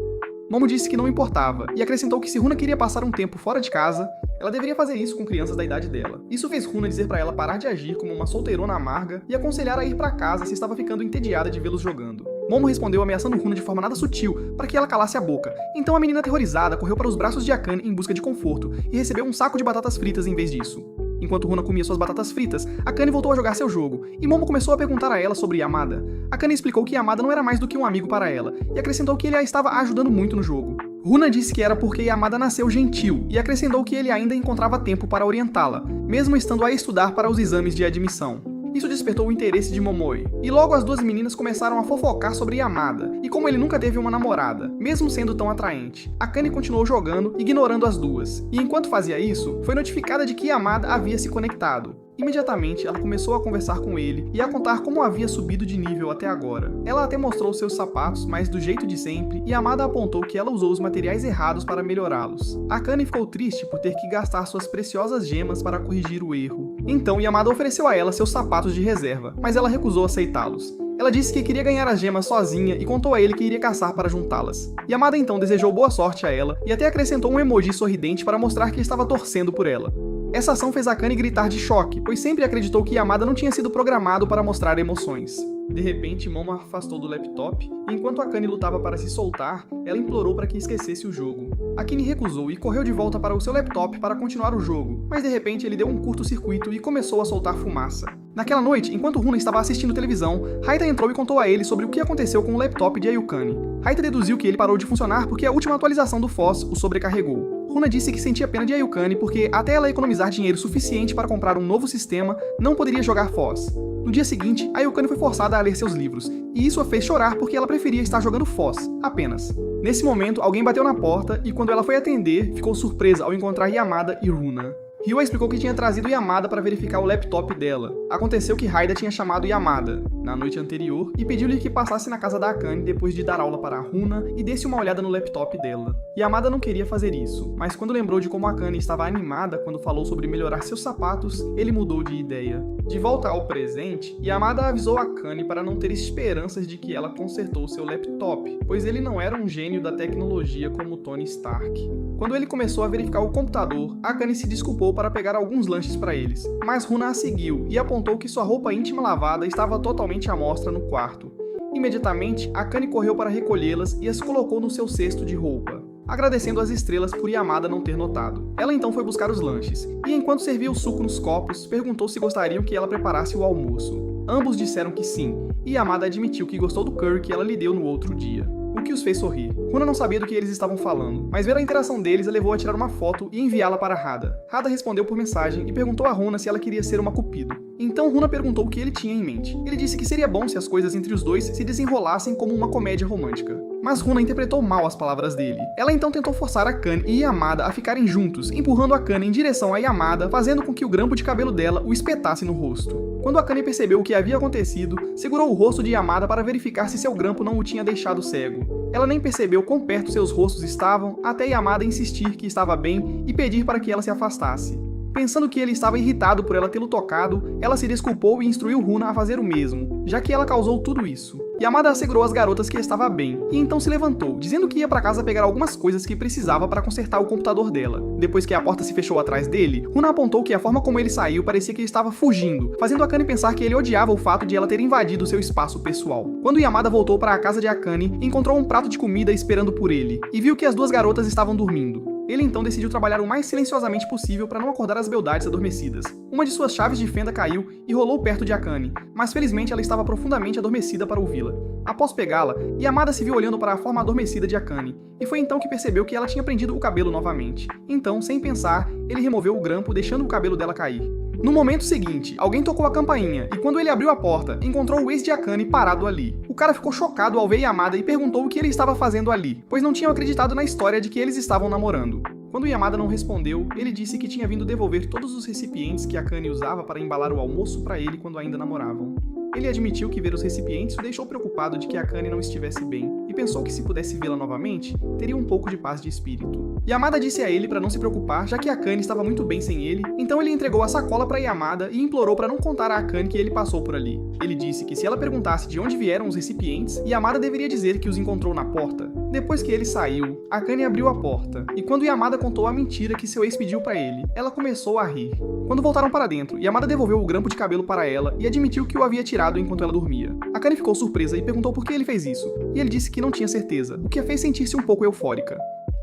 Momo disse que não importava, e acrescentou que se Runa queria passar um tempo fora de casa, ela deveria fazer isso com crianças da idade dela. Isso fez Runa dizer pra ela parar de agir como uma solteirona amarga e aconselhar a ir pra casa se estava ficando entediada de vê-los jogando. Momo respondeu ameaçando Runa de forma nada sutil para que ela calasse a boca. Então a menina aterrorizada correu para os braços de Akane em busca de conforto e recebeu um saco de batatas fritas em vez disso. Enquanto Runa comia suas batatas fritas, Akane voltou a jogar seu jogo, e Momo começou a perguntar a ela sobre Yamada. Akane explicou que Yamada não era mais do que um amigo para ela, e acrescentou que ele a estava ajudando muito no jogo. Runa disse que era porque Yamada nasceu gentil, e acrescentou que ele ainda encontrava tempo para orientá-la, mesmo estando a estudar para os exames de admissão. Isso despertou o interesse de Momoi, e logo as duas meninas começaram a fofocar sobre Yamada, e como ele nunca teve uma namorada, mesmo sendo tão atraente. Akane continuou jogando, ignorando as duas, e enquanto fazia isso, foi notificada de que Yamada havia se conectado. Imediatamente, ela começou a conversar com ele e a contar como havia subido de nível até agora. Ela até mostrou seus sapatos, mas do jeito de sempre, e Yamada apontou que ela usou os materiais errados para melhorá-los. Akane ficou triste por ter que gastar suas preciosas gemas para corrigir o erro. Então, Yamada ofereceu a ela seus sapatos de reserva, mas ela recusou aceitá-los. Ela disse que queria ganhar as gemas sozinha e contou a ele que iria caçar para juntá-las. Yamada então desejou boa sorte a ela e até acrescentou um emoji sorridente para mostrar que estava torcendo por ela. Essa ação fez Akane gritar de choque, pois sempre acreditou que Yamada não tinha sido programado para mostrar emoções. De repente, Momo a afastou do laptop, e enquanto Akane lutava para se soltar, ela implorou para que esquecesse o jogo. Akane recusou e correu de volta para o seu laptop para continuar o jogo, mas de repente ele deu um curto-circuito e começou a soltar fumaça. Naquela noite, enquanto Runa estava assistindo televisão, Raita entrou e contou a ele sobre o que aconteceu com o laptop de Ayukane. Raita deduziu que ele parou de funcionar porque a última atualização do Foz o sobrecarregou. Runa disse que sentia pena de Ayukane porque, até ela economizar dinheiro suficiente para comprar um novo sistema, não poderia jogar Foz. No dia seguinte, Ayukane foi forçada a ler seus livros, e isso a fez chorar porque ela preferia estar jogando Foz, apenas. Nesse momento, alguém bateu na porta e quando ela foi atender, ficou surpresa ao encontrar Yamada e Runa. Ryua explicou que tinha trazido Yamada para verificar o laptop dela. Aconteceu que Raida tinha chamado Yamada na noite anterior e pediu-lhe que passasse na casa da Akane depois de dar aula para Runa e desse uma olhada no laptop dela. Yamada não queria fazer isso, mas quando lembrou de como Akane estava animada quando falou sobre melhorar seus sapatos, ele mudou de ideia. De volta ao presente, Yamada avisou Akane para não ter esperanças de que ela consertou seu laptop, pois ele não era um gênio da tecnologia como Tony Stark. Quando ele começou a verificar o computador, Akane se desculpou para pegar alguns lanches para eles, mas Runa a seguiu e apontou que sua roupa íntima lavada estava totalmente à mostra no quarto. Imediatamente, Akane correu para recolhê-las e as colocou no seu cesto de roupa, agradecendo as estrelas por Yamada não ter notado. Ela então foi buscar os lanches, e enquanto servia o suco nos copos, perguntou se gostariam que ela preparasse o almoço. Ambos disseram que sim, e Yamada admitiu que gostou do curry que ela lhe deu no outro dia, o que os fez sorrir. Runa não sabia do que eles estavam falando, mas ver a interação deles a levou a tirar uma foto e enviá-la para Hada. Hada respondeu por mensagem e perguntou a Runa se ela queria ser uma cupido. Então Runa perguntou o que ele tinha em mente. Ele disse que seria bom se as coisas entre os dois se desenrolassem como uma comédia romântica. Mas Runa interpretou mal as palavras dele. Ela então tentou forçar Akane e Yamada a ficarem juntos, empurrando Akane em direção a Yamada, fazendo com que o grampo de cabelo dela o espetasse no rosto. Quando Akane percebeu o que havia acontecido, segurou o rosto de Yamada para verificar se seu grampo não o tinha deixado cego. Ela nem percebeu quão perto seus rostos estavam, até Yamada insistir que estava bem e pedir para que ela se afastasse. Pensando que ele estava irritado por ela tê-lo tocado, ela se desculpou e instruiu Runa a fazer o mesmo, já que ela causou tudo isso. Yamada assegurou às garotas que estava bem, e então se levantou, dizendo que ia para casa pegar algumas coisas que precisava para consertar o computador dela. Depois que a porta se fechou atrás dele, Runa apontou que a forma como ele saiu parecia que ele estava fugindo, fazendo Akane pensar que ele odiava o fato de ela ter invadido seu espaço pessoal. Quando Yamada voltou para a casa de Akane, encontrou um prato de comida esperando por ele, e viu que as duas garotas estavam dormindo. Ele então decidiu trabalhar o mais silenciosamente possível para não acordar as beldades adormecidas. Uma de suas chaves de fenda caiu e rolou perto de Akane, mas felizmente ela estava profundamente adormecida para ouvi-la. Após pegá-la, Yamada se viu olhando para a forma adormecida de Akane, e foi então que percebeu que ela tinha prendido o cabelo novamente. Então, sem pensar, ele removeu o grampo, deixando o cabelo dela cair. No momento seguinte, alguém tocou a campainha, e quando ele abriu a porta, encontrou o ex de Akane parado ali. O cara ficou chocado ao ver Yamada e perguntou o que ele estava fazendo ali, pois não tinham acreditado na história de que eles estavam namorando. Quando Yamada não respondeu, ele disse que tinha vindo devolver todos os recipientes que Akane usava para embalar o almoço para ele quando ainda namoravam. Ele admitiu que ver os recipientes o deixou preocupado de que Akane não estivesse bem, e pensou que se pudesse vê-la novamente, teria um pouco de paz de espírito. Yamada disse a ele para não se preocupar, já que Akane estava muito bem sem ele, então ele entregou a sacola para Yamada e implorou para não contar a Akane que ele passou por ali. Ele disse que se ela perguntasse de onde vieram os recipientes, Yamada deveria dizer que os encontrou na porta. Depois que ele saiu, Akane abriu a porta, e quando Yamada contou a mentira que seu ex pediu para ele, ela começou a rir. Quando voltaram para dentro, Yamada devolveu o grampo de cabelo para ela e admitiu que o havia tirado enquanto ela dormia. Akane ficou surpresa e perguntou por que ele fez isso, e ele disse que não tinha certeza, o que a fez sentir-se um pouco eufórica.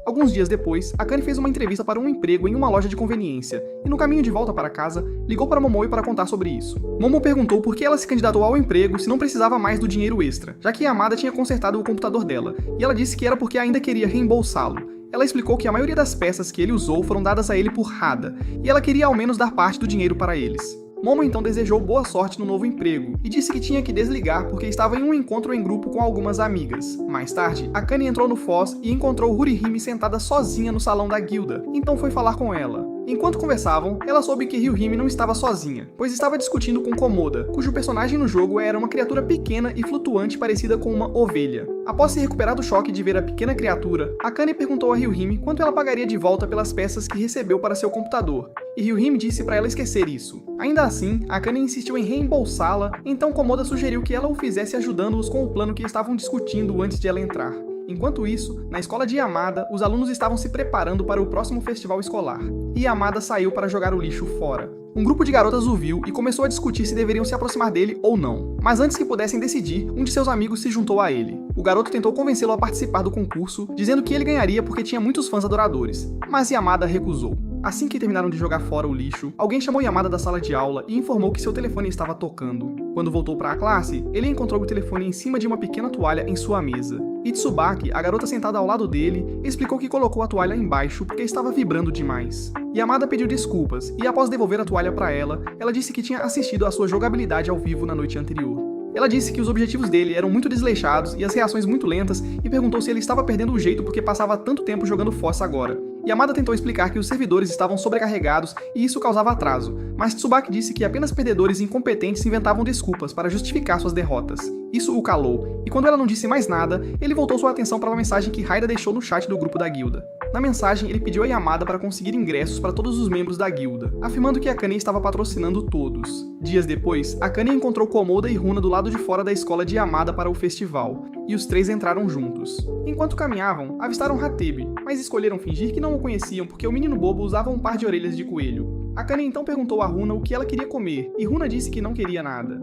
Alguns dias depois, Akane fez uma entrevista para um emprego em uma loja de conveniência, e no caminho de volta para casa, ligou para Momoi para contar sobre isso. Momo perguntou por que ela se candidatou ao emprego se não precisava mais do dinheiro extra, já que Yamada tinha consertado o computador dela, e ela disse que era porque ainda queria reembolsá-lo. Ela explicou que a maioria das peças que ele usou foram dadas a ele por Hada, e ela queria ao menos dar parte do dinheiro para eles. Momo então desejou boa sorte no novo emprego e disse que tinha que desligar porque estava em um encontro em grupo com algumas amigas. Mais tarde, Akane entrou no Foz e encontrou Hurihime sentada sozinha no salão da guilda, então foi falar com ela. Enquanto conversavam, ela soube que Ryuhime não estava sozinha, pois estava discutindo com Komoda, cujo personagem no jogo era uma criatura pequena e flutuante parecida com uma ovelha. Após se recuperar do choque de ver a pequena criatura, Akane perguntou a Ryuhime quanto ela pagaria de volta pelas peças que recebeu para seu computador, e Ryuhime disse para ela esquecer isso. Ainda assim, Akane insistiu em reembolsá-la, então Komoda sugeriu que ela o fizesse ajudando-os com o plano que estavam discutindo antes de ela entrar. Enquanto isso, na escola de Yamada, os alunos estavam se preparando para o próximo festival escolar, e Yamada saiu para jogar o lixo fora. Um grupo de garotas o viu e começou a discutir se deveriam se aproximar dele ou não. Mas antes que pudessem decidir, um de seus amigos se juntou a ele. O garoto tentou convencê-lo a participar do concurso, dizendo que ele ganharia porque tinha muitos fãs adoradores, mas Yamada recusou. Assim que terminaram de jogar fora o lixo, alguém chamou Yamada da sala de aula e informou que seu telefone estava tocando. Quando voltou para a classe, ele encontrou o telefone em cima de uma pequena toalha em sua mesa. E Tsubaki, a garota sentada ao lado dele, explicou que colocou a toalha embaixo porque estava vibrando demais. Yamada pediu desculpas e, após devolver a toalha para ela disse que tinha assistido à sua jogabilidade ao vivo na noite anterior. Ela disse que os objetivos dele eram muito desleixados e as reações muito lentas e perguntou se ele estava perdendo o jeito porque passava tanto tempo jogando Fossa agora. Yamada tentou explicar que os servidores estavam sobrecarregados e isso causava atraso, mas Tsubaki disse que apenas perdedores incompetentes inventavam desculpas para justificar suas derrotas. Isso o calou, e quando ela não disse mais nada, ele voltou sua atenção para uma mensagem que Haida deixou no chat do grupo da guilda. Na mensagem, ele pediu a Yamada para conseguir ingressos para todos os membros da guilda, afirmando que Akane estava patrocinando todos. Dias depois, Akane encontrou Komoda e Runa do lado de fora da escola de Yamada para o festival, e os três entraram juntos. Enquanto caminhavam, avistaram Hatebi, mas escolheram fingir que não o conheciam porque o menino bobo usava um par de orelhas de coelho. Akane então perguntou a Runa o que ela queria comer, e Runa disse que não queria nada.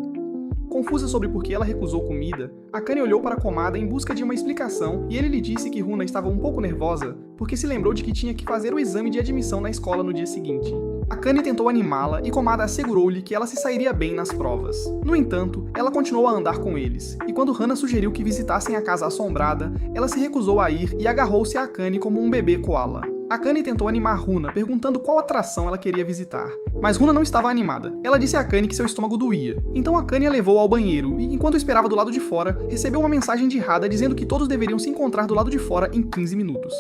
Confusa sobre por que ela recusou comida, Akane olhou para Komada em busca de uma explicação e ele lhe disse que Runa estava um pouco nervosa porque se lembrou de que tinha que fazer o exame de admissão na escola no dia seguinte. Akane tentou animá-la e Komada assegurou-lhe que ela se sairia bem nas provas. No entanto, ela continuou a andar com eles, e quando Hana sugeriu que visitassem a casa assombrada, ela se recusou a ir e agarrou-se a Akane como um bebê koala. Akane tentou animar Runa, perguntando qual atração ela queria visitar. Mas Runa não estava animada. Ela disse a Akane que seu estômago doía. Então Akane a levou ao banheiro e, enquanto esperava do lado de fora, recebeu uma mensagem de Hada dizendo que todos deveriam se encontrar do lado de fora em 15 minutos.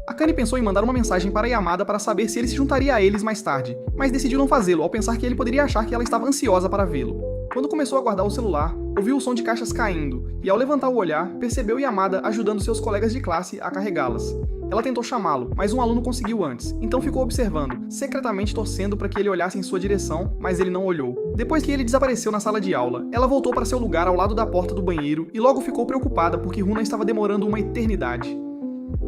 Akane pensou em mandar uma mensagem para Yamada para saber se ele se juntaria a eles mais tarde, mas decidiu não fazê-lo ao pensar que ele poderia achar que ela estava ansiosa para vê-lo. Quando começou a guardar o celular, ouviu o som de caixas caindo, e ao levantar o olhar, percebeu Yamada ajudando seus colegas de classe a carregá-las. Ela tentou chamá-lo, mas um aluno conseguiu antes, então ficou observando, secretamente torcendo para que ele olhasse em sua direção, mas ele não olhou. Depois que ele desapareceu na sala de aula, ela voltou para seu lugar ao lado da porta do banheiro e logo ficou preocupada porque Runa estava demorando uma eternidade.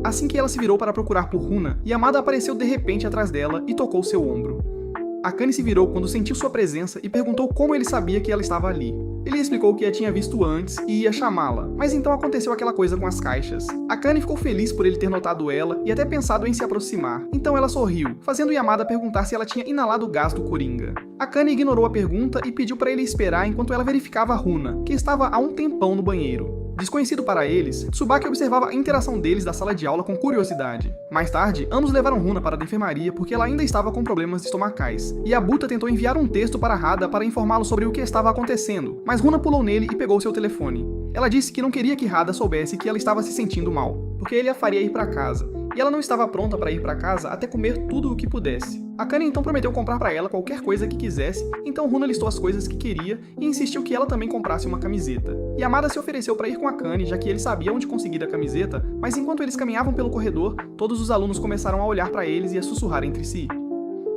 Assim que ela se virou para procurar por Runa, Yamada apareceu de repente atrás dela e tocou seu ombro. Akane se virou quando sentiu sua presença e perguntou como ele sabia que ela estava ali. Ele explicou que a tinha visto antes e ia chamá-la, mas então aconteceu aquela coisa com as caixas. Akane ficou feliz por ele ter notado ela e até pensado em se aproximar, então ela sorriu, fazendo Yamada perguntar se ela tinha inalado o gás do Coringa. Akane ignorou a pergunta e pediu para ele esperar enquanto ela verificava a Runa, que estava há um tempão no banheiro. Desconhecido para eles, Tsubaki observava a interação deles da sala de aula com curiosidade. Mais tarde, ambos levaram Runa para a enfermaria porque ela ainda estava com problemas estomacais, e Abuta tentou enviar um texto para Hada para informá-lo sobre o que estava acontecendo, mas Runa pulou nele e pegou seu telefone. Ela disse que não queria que Hada soubesse que ela estava se sentindo mal, porque ele a faria ir para casa, e ela não estava pronta para ir para casa até comer tudo o que pudesse. Akane então prometeu comprar para ela qualquer coisa que quisesse, então Runa listou as coisas que queria e insistiu que ela também comprasse uma camiseta. Yamada se ofereceu para ir com Akane, já que ele sabia onde conseguir a camiseta, mas enquanto eles caminhavam pelo corredor, todos os alunos começaram a olhar para eles e a sussurrar entre si.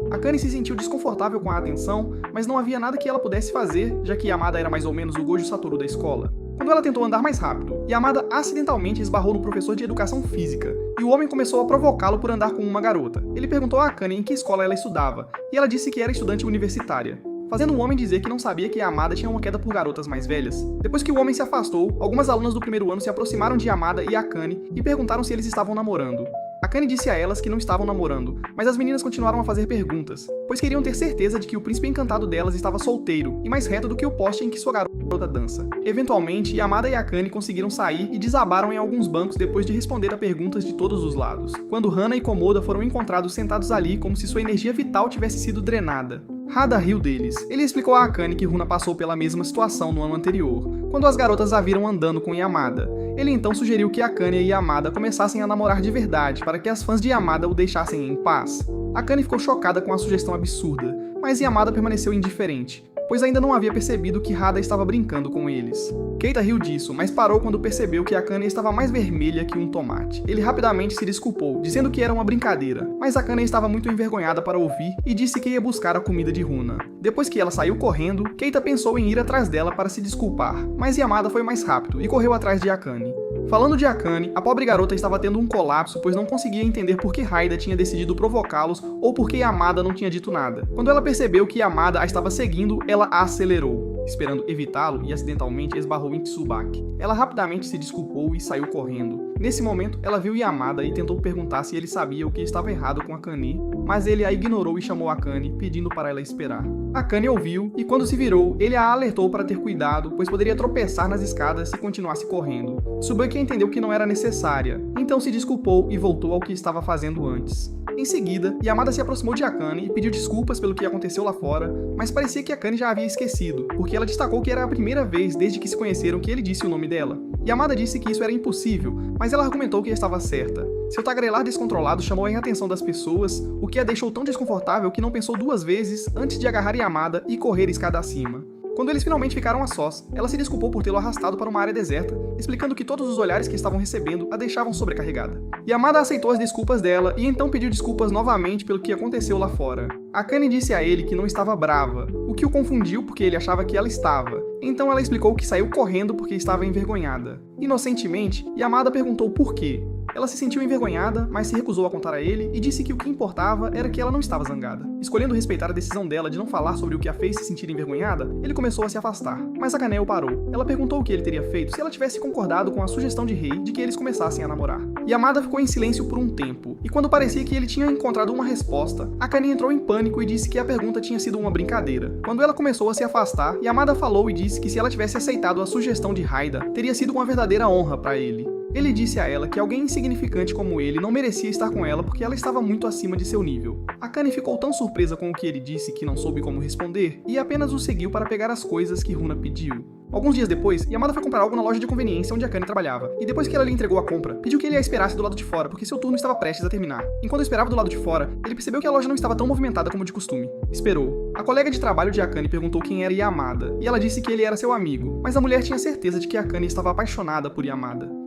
Akane se sentiu desconfortável com a atenção, mas não havia nada que ela pudesse fazer, já que Yamada era mais ou menos o Gojo Satoru da escola. Quando ela tentou andar mais rápido, Yamada acidentalmente esbarrou no professor de educação física, e o homem começou a provocá-lo por andar com uma garota. Ele perguntou a Akane em que escola ela estudava, e ela disse que era estudante universitária, fazendo o homem dizer que não sabia que Yamada tinha uma queda por garotas mais velhas. Depois que o homem se afastou, algumas alunas do primeiro ano se aproximaram de Yamada e Akane e perguntaram se eles estavam namorando. Akane disse a elas que não estavam namorando, mas as meninas continuaram a fazer perguntas, pois queriam ter certeza de que o príncipe encantado delas estava solteiro e mais reto do que o poste em que sua garota garota dança. Eventualmente, Yamada e Akane conseguiram sair e desabaram em alguns bancos depois de responder a perguntas de todos os lados, quando Hana e Komoda foram encontrados sentados ali como se sua energia vital tivesse sido drenada. Hada riu deles. Ele explicou a Akane que Runa passou pela mesma situação no ano anterior, quando as garotas a viram andando com Yamada. Ele então sugeriu que Akane e Yamada começassem a namorar de verdade para que as fãs de Yamada o deixassem em paz. Akane ficou chocada com a sugestão absurda, mas Yamada permaneceu indiferente, pois ainda não havia percebido que Hada estava brincando com eles. Keita riu disso, mas parou quando percebeu que Akane estava mais vermelha que um tomate. Ele rapidamente se desculpou, dizendo que era uma brincadeira, mas Akane estava muito envergonhada para ouvir e disse que ia buscar a comida de Runa. Depois que ela saiu correndo, Keita pensou em ir atrás dela para se desculpar, mas Yamada foi mais rápido e correu atrás de Akane. Falando de Akane, a pobre garota estava tendo um colapso, pois não conseguia entender por que Haida tinha decidido provocá-los ou por que Yamada não tinha dito nada. Quando ela percebeu que Yamada a estava seguindo, ela a acelerou, esperando evitá-lo, e acidentalmente esbarrou em Tsubaki. Ela rapidamente se desculpou e saiu correndo. Nesse momento, ela viu Yamada e tentou perguntar se ele sabia o que estava errado com Akane, mas ele a ignorou e chamou Akane, pedindo para ela esperar. Akane ouviu e, quando se virou, ele a alertou para ter cuidado, pois poderia tropeçar nas escadas se continuasse correndo. Tsubaki entendeu que não era necessária, então se desculpou e voltou ao que estava fazendo antes. Em seguida, Yamada se aproximou de Akane e pediu desculpas pelo que aconteceu lá fora, mas parecia que Akane já havia esquecido, porque ela destacou que era a primeira vez desde que se conheceram que ele disse o nome dela. Yamada disse que isso era impossível, mas ela argumentou que estava certa. Seu tagarelar descontrolado chamou a atenção das pessoas, o que a deixou tão desconfortável que não pensou duas vezes antes de agarrar Yamada e correr escada acima. Quando eles finalmente ficaram a sós, ela se desculpou por tê-lo arrastado para uma área deserta, explicando que todos os olhares que estavam recebendo a deixavam sobrecarregada. Yamada aceitou as desculpas dela e então pediu desculpas novamente pelo que aconteceu lá fora. Akane disse a ele que não estava brava, o que o confundiu porque ele achava que ela estava. Então ela explicou que saiu correndo porque estava envergonhada. Inocentemente, Yamada perguntou por quê. Ela se sentiu envergonhada, mas se recusou a contar a ele e disse que o que importava era que ela não estava zangada. Escolhendo respeitar a decisão dela de não falar sobre o que a fez se sentir envergonhada, ele começou a se afastar, mas Akane o parou. Ela perguntou o que ele teria feito se ela tivesse concordado com a sugestão de Rei de que eles começassem a namorar. Yamada ficou em silêncio por um tempo, e quando parecia que ele tinha encontrado uma resposta, Akane entrou em pânico e disse que a pergunta tinha sido uma brincadeira. Quando ela começou a se afastar, Yamada falou e disse que se ela tivesse aceitado a sugestão de Haida, teria sido uma verdadeira honra para ele. Ele disse a ela que alguém insignificante como ele não merecia estar com ela porque ela estava muito acima de seu nível. Akane ficou tão surpresa com o que ele disse que não soube como responder e apenas o seguiu para pegar as coisas que Runa pediu. Alguns dias depois, Yamada foi comprar algo na loja de conveniência onde Akane trabalhava, e depois que ela lhe entregou a compra, pediu que ele a esperasse do lado de fora porque seu turno estava prestes a terminar. Enquanto esperava do lado de fora, ele percebeu que a loja não estava tão movimentada como de costume. Esperou. A colega de trabalho de Akane perguntou quem era Yamada, e ela disse que ele era seu amigo, mas a mulher tinha certeza de que Akane estava apaixonada por Yamada.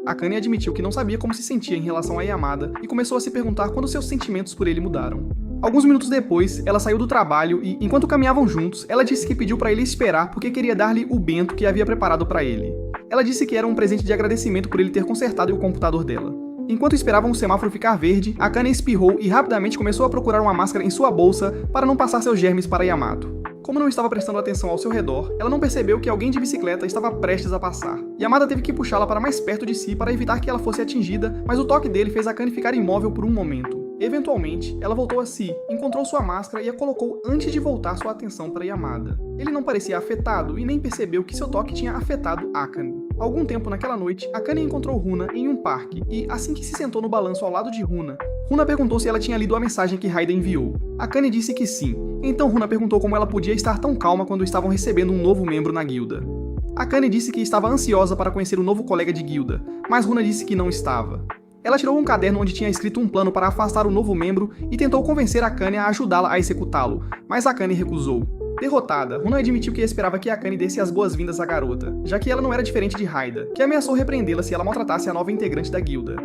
Akane admitiu que não sabia como se sentia em relação a Yamada e começou a se perguntar quando seus sentimentos por ele mudaram. Alguns minutos depois, ela saiu do trabalho e, enquanto caminhavam juntos, ela disse que pediu para ele esperar porque queria dar-lhe o bento que havia preparado para ele. Ela disse que era um presente de agradecimento por ele ter consertado o computador dela. Enquanto esperavam o semáforo ficar verde, Akane espirrou e rapidamente começou a procurar uma máscara em sua bolsa para não passar seus germes para Yamato. Como não estava prestando atenção ao seu redor, ela não percebeu que alguém de bicicleta estava prestes a passar. Yamada teve que puxá-la para mais perto de si para evitar que ela fosse atingida, mas o toque dele fez Akane ficar imóvel por um momento. Eventualmente, ela voltou a si, encontrou sua máscara e a colocou antes de voltar sua atenção para Yamada. Ele não parecia afetado e nem percebeu que seu toque tinha afetado Akane. Algum tempo naquela noite, Akane encontrou Runa em um parque e, assim que se sentou no balanço ao lado de Runa, Runa perguntou se ela tinha lido a mensagem que Haida enviou. Akane disse que sim. Então Runa perguntou como ela podia estar tão calma quando estavam recebendo um novo membro na guilda. Akane disse que estava ansiosa para conhecer o novo colega de guilda, mas Runa disse que não estava. Ela tirou um caderno onde tinha escrito um plano para afastar o novo membro e tentou convencer Akane a ajudá-la a executá-lo, mas Akane recusou. Derrotada, Runa admitiu que esperava que Akane desse as boas-vindas à garota, já que ela não era diferente de Haida, que ameaçou repreendê-la se ela maltratasse a nova integrante da guilda.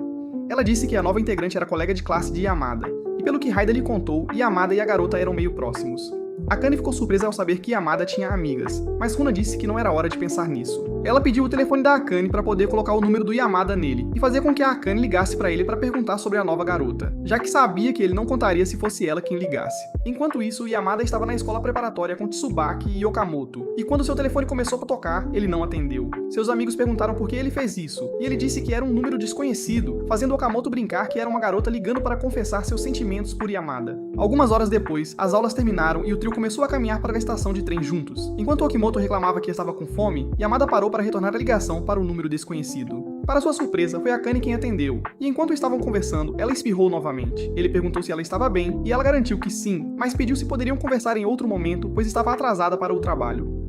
Ela disse que a nova integrante era colega de classe de Yamada, e pelo que Haida lhe contou, Yamada e a garota eram meio próximos. Akane ficou surpresa ao saber que Yamada tinha amigas, mas Runa disse que não era hora de pensar nisso. Ela pediu o telefone da Akane para poder colocar o número do Yamada nele e fazer com que a Akane ligasse para ele para perguntar sobre a nova garota, já que sabia que ele não contaria se fosse ela quem ligasse. Enquanto isso, o Yamada estava na escola preparatória com Tsubaki e Okamoto, e quando seu telefone começou a tocar, ele não atendeu. Seus amigos perguntaram por que ele fez isso, e ele disse que era um número desconhecido, fazendo Okamoto brincar que era uma garota ligando para confessar seus sentimentos por Yamada. Algumas horas depois, as aulas terminaram e o trio começou a caminhar para a estação de trem juntos. Enquanto Okimoto reclamava que estava com fome, Yamada parou para retornar a ligação para o número desconhecido. Para sua surpresa, foi Akane quem atendeu, e enquanto estavam conversando, ela espirrou novamente. Ele perguntou se ela estava bem, e ela garantiu que sim, mas pediu se poderiam conversar em outro momento, pois estava atrasada para o trabalho.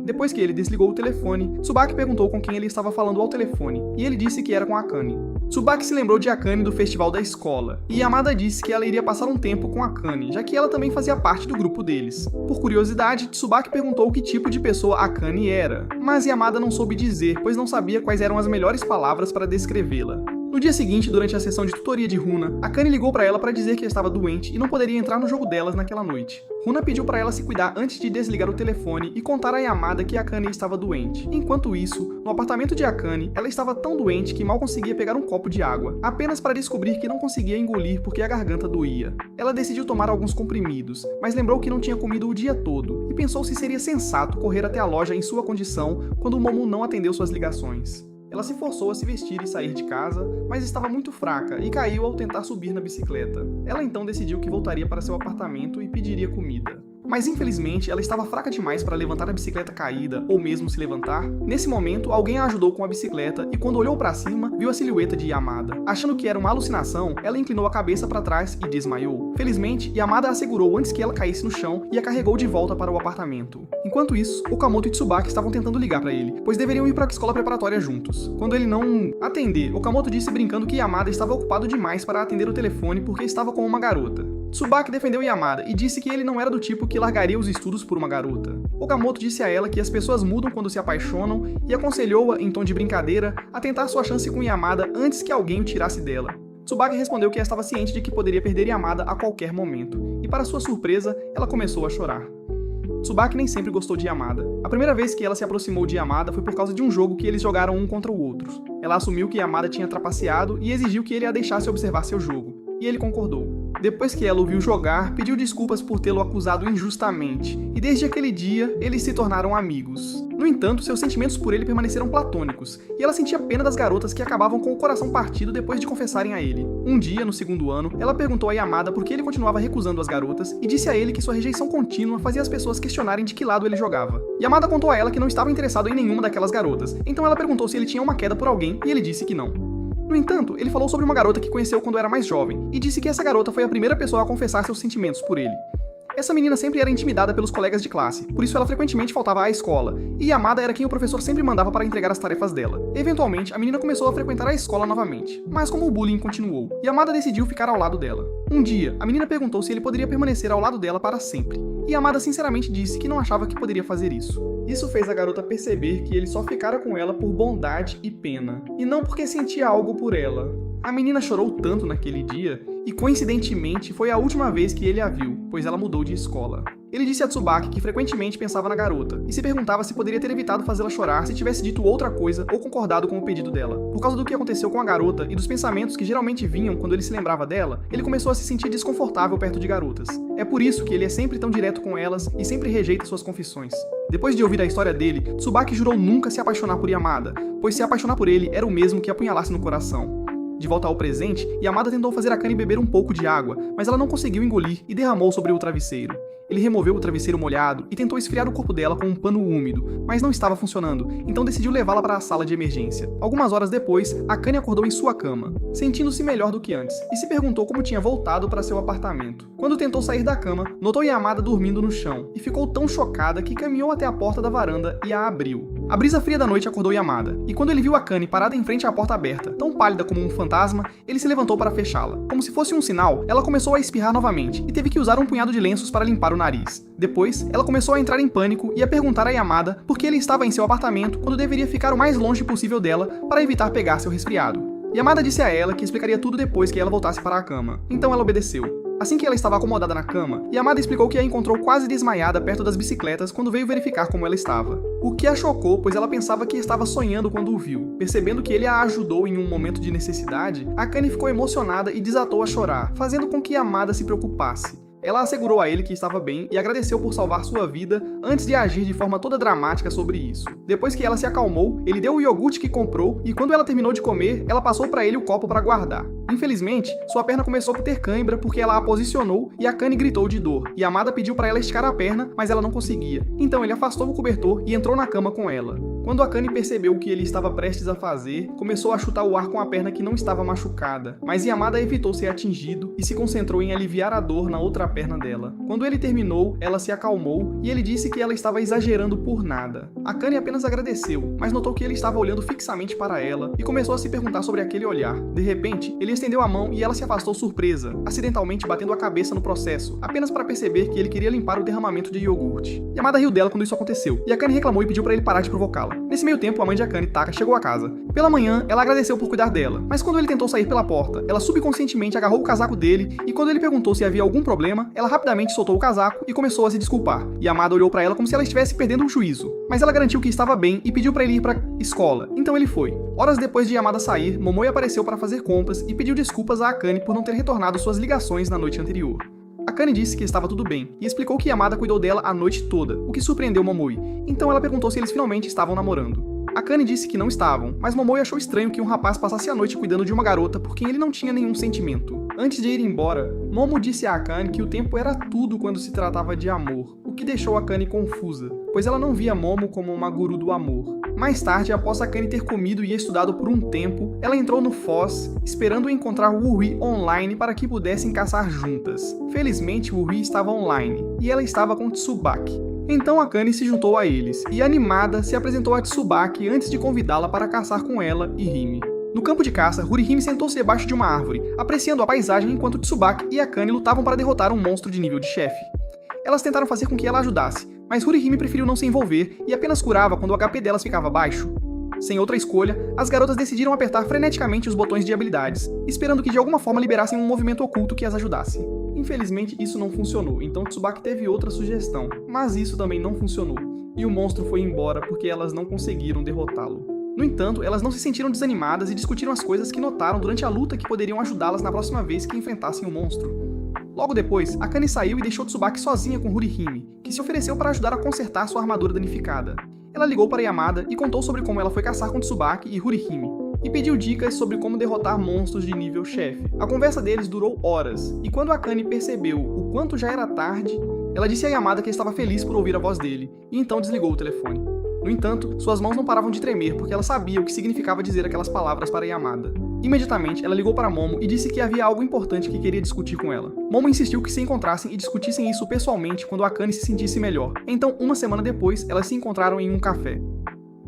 Depois que ele desligou o telefone, Tsubaki perguntou com quem ele estava falando ao telefone, e ele disse que era com Akane. Tsubaki se lembrou de Akane do festival da escola, e Yamada disse que ela iria passar um tempo com Akane, já que ela também fazia parte do grupo deles. Por curiosidade, Tsubaki perguntou que tipo de pessoa Akane era, mas Yamada não soube dizer, pois não sabia quais eram as melhores palavras para descrevê-la. No dia seguinte, durante a sessão de tutoria de Runa, Akane ligou para ela para dizer que estava doente e não poderia entrar no jogo delas naquela noite. Runa pediu para ela se cuidar antes de desligar o telefone e contar a Yamada que Akane estava doente. Enquanto isso, no apartamento de Akane, ela estava tão doente que mal conseguia pegar um copo de água, apenas para descobrir que não conseguia engolir porque a garganta doía. Ela decidiu tomar alguns comprimidos, mas lembrou que não tinha comido o dia todo e pensou se seria sensato correr até a loja em sua condição quando o Momo não atendeu suas ligações. Ela se forçou a se vestir e sair de casa, mas estava muito fraca e caiu ao tentar subir na bicicleta. Ela então decidiu que voltaria para seu apartamento e pediria comida. Mas infelizmente ela estava fraca demais para levantar a bicicleta caída ou mesmo se levantar. Nesse momento, alguém a ajudou com a bicicleta e quando olhou para cima, viu a silhueta de Yamada. Achando que era uma alucinação, ela inclinou a cabeça para trás e desmaiou. Felizmente, Yamada a segurou antes que ela caísse no chão e a carregou de volta para o apartamento. Enquanto isso, Okamoto e Tsubaki estavam tentando ligar para ele, pois deveriam ir para a escola preparatória juntos. Quando ele não atender, Okamoto disse brincando que Yamada estava ocupado demais para atender o telefone porque estava com uma garota. Tsubaki defendeu Yamada e disse que ele não era do tipo que largaria os estudos por uma garota. Okamoto disse a ela que as pessoas mudam quando se apaixonam e aconselhou-a, em tom de brincadeira, a tentar sua chance com Yamada antes que alguém o tirasse dela. Tsubaki respondeu que estava ciente de que poderia perder Yamada a qualquer momento, e para sua surpresa, ela começou a chorar. Tsubaki nem sempre gostou de Yamada. A primeira vez que ela se aproximou de Yamada foi por causa de um jogo que eles jogaram um contra o outro. Ela assumiu que Yamada tinha trapaceado e exigiu que ele a deixasse observar seu jogo, e ele concordou. Depois que ela o viu jogar, pediu desculpas por tê-lo acusado injustamente, e desde aquele dia, eles se tornaram amigos. No entanto, seus sentimentos por ele permaneceram platônicos, e ela sentia pena das garotas que acabavam com o coração partido depois de confessarem a ele. Um dia, no segundo ano, ela perguntou a Yamada por que ele continuava recusando as garotas, e disse a ele que sua rejeição contínua fazia as pessoas questionarem de que lado ele jogava. Yamada contou a ela que não estava interessado em nenhuma daquelas garotas, então ela perguntou se ele tinha uma queda por alguém, e ele disse que não. No entanto, ele falou sobre uma garota que conheceu quando era mais jovem, e disse que essa garota foi a primeira pessoa a confessar seus sentimentos por ele. Essa menina sempre era intimidada pelos colegas de classe, por isso ela frequentemente faltava à escola, e Yamada era quem o professor sempre mandava para entregar as tarefas dela. Eventualmente, a menina começou a frequentar a escola novamente, mas como o bullying continuou, Yamada decidiu ficar ao lado dela. Um dia, a menina perguntou se ele poderia permanecer ao lado dela para sempre, e Yamada sinceramente disse que não achava que poderia fazer isso. Isso fez a garota perceber que ele só ficara com ela por bondade e pena, e não porque sentia algo por ela. A menina chorou tanto naquele dia, e coincidentemente foi a última vez que ele a viu, pois ela mudou de escola. Ele disse a Tsubaki que frequentemente pensava na garota, e se perguntava se poderia ter evitado fazê-la chorar se tivesse dito outra coisa ou concordado com o pedido dela. Por causa do que aconteceu com a garota e dos pensamentos que geralmente vinham quando ele se lembrava dela, ele começou a se sentir desconfortável perto de garotas. É por isso que ele é sempre tão direto com elas e sempre rejeita suas confissões. Depois de ouvir a história dele, Tsubaki jurou nunca se apaixonar por Yamada, pois se apaixonar por ele era o mesmo que apunhalasse no coração. De volta ao presente, Yamada tentou fazer Akane beber um pouco de água, mas ela não conseguiu engolir e derramou sobre o travesseiro. Ele removeu o travesseiro molhado e tentou esfriar o corpo dela com um pano úmido, mas não estava funcionando, então decidiu levá-la para a sala de emergência. Algumas horas depois, Akane acordou em sua cama, sentindo-se melhor do que antes, e se perguntou como tinha voltado para seu apartamento. Quando tentou sair da cama, notou Yamada dormindo no chão, e ficou tão chocada que caminhou até a porta da varanda e a abriu. A brisa fria da noite acordou Yamada, e quando ele viu Akane parada em frente à porta aberta, tão pálida como um fantasma, ele se levantou para fechá-la. Como se fosse um sinal, ela começou a espirrar novamente, e teve que usar um punhado de lenços para limpar o nariz. Depois, ela começou a entrar em pânico e a perguntar a Yamada por que ele estava em seu apartamento quando deveria ficar o mais longe possível dela para evitar pegar seu resfriado. Yamada disse a ela que explicaria tudo depois que ela voltasse para a cama, então ela obedeceu. Assim que ela estava acomodada na cama, Yamada explicou que a encontrou quase desmaiada perto das bicicletas quando veio verificar como ela estava. O que a chocou, pois ela pensava que estava sonhando quando o viu. Percebendo que ele a ajudou em um momento de necessidade, Akane ficou emocionada e desatou a chorar, fazendo com que Yamada se preocupasse. Ela assegurou a ele que estava bem e agradeceu por salvar sua vida antes de agir de forma toda dramática sobre isso. Depois que ela se acalmou, ele deu o iogurte que comprou e quando ela terminou de comer, ela passou para ele o copo para guardar. Infelizmente, sua perna começou a ter cãibra porque ela a posicionou e Akane gritou de dor. Yamada pediu para ela esticar a perna, mas ela não conseguia. Então ele afastou o cobertor e entrou na cama com ela. Quando Akane percebeu o que ele estava prestes a fazer, começou a chutar o ar com a perna que não estava machucada, mas Yamada evitou ser atingido e se concentrou em aliviar a dor na outra perna dela. Quando ele terminou, ela se acalmou e ele disse que ela estava exagerando por nada. Akane apenas agradeceu, mas notou que ele estava olhando fixamente para ela e começou a se perguntar sobre aquele olhar. De repente, ele estendeu a mão e ela se afastou surpresa, acidentalmente batendo a cabeça no processo, apenas para perceber que ele queria limpar o derramamento de iogurte. Yamada riu dela quando isso aconteceu, e Akane reclamou e pediu para ele parar de provocá-la. Nesse meio tempo, a mãe de Akane, Taka, chegou a casa. Pela manhã, ela agradeceu por cuidar dela, mas quando ele tentou sair pela porta, ela subconscientemente agarrou o casaco dele e quando ele perguntou se havia algum problema, ela rapidamente soltou o casaco e começou a se desculpar. Yamada olhou para ela como se ela estivesse perdendo o juízo, mas ela garantiu que estava bem e pediu para ele ir para escola, então ele foi. Horas depois de Yamada sair, Momoi apareceu para fazer compras e pediu desculpas a Akane por não ter retornado suas ligações na noite anterior. Akane disse que estava tudo bem e explicou que Yamada cuidou dela a noite toda, o que surpreendeu Momoi, então ela perguntou se eles finalmente estavam namorando. Akane disse que não estavam, mas Momoi achou estranho que um rapaz passasse a noite cuidando de uma garota por quem ele não tinha nenhum sentimento. Antes de ir embora, Momo disse a Akane que o tempo era tudo quando se tratava de amor, o que deixou Akane confusa, pois ela não via Momo como uma guru do amor. Mais tarde, após Akane ter comido e estudado por um tempo, ela entrou no Foz, esperando encontrar Wuri online para que pudessem caçar juntas. Felizmente, Wuri estava online, e ela estava com Tsubaki. Então Akane se juntou a eles, e animada, se apresentou a Tsubaki antes de convidá-la para caçar com ela e Hime. No campo de caça, Hurihime sentou-se debaixo de uma árvore, apreciando a paisagem enquanto Tsubaki e Akane lutavam para derrotar um monstro de nível de chefe. Elas tentaram fazer com que ela ajudasse, mas Hurihime preferiu não se envolver e apenas curava quando o HP delas ficava baixo. Sem outra escolha, as garotas decidiram apertar freneticamente os botões de habilidades, esperando que de alguma forma liberassem um movimento oculto que as ajudasse. Infelizmente, isso não funcionou, então Tsubaki teve outra sugestão, mas isso também não funcionou, e o monstro foi embora porque elas não conseguiram derrotá-lo. No entanto, elas não se sentiram desanimadas e discutiram as coisas que notaram durante a luta que poderiam ajudá-las na próxima vez que enfrentassem o monstro. Logo depois, Akane saiu e deixou Tsubaki sozinha com Hurihime, que se ofereceu para ajudar a consertar sua armadura danificada. Ela ligou para Yamada e contou sobre como ela foi caçar com Tsubaki e Hurihime, e pediu dicas sobre como derrotar monstros de nível chefe. A conversa deles durou horas, e quando Akane percebeu o quanto já era tarde, ela disse a Yamada que estava feliz por ouvir a voz dele, e então desligou o telefone. No entanto, suas mãos não paravam de tremer porque ela sabia o que significava dizer aquelas palavras para Yamada. Imediatamente, ela ligou para Momo e disse que havia algo importante que queria discutir com ela. Momo insistiu que se encontrassem e discutissem isso pessoalmente quando Akane se sentisse melhor. Então, uma semana depois, elas se encontraram em um café.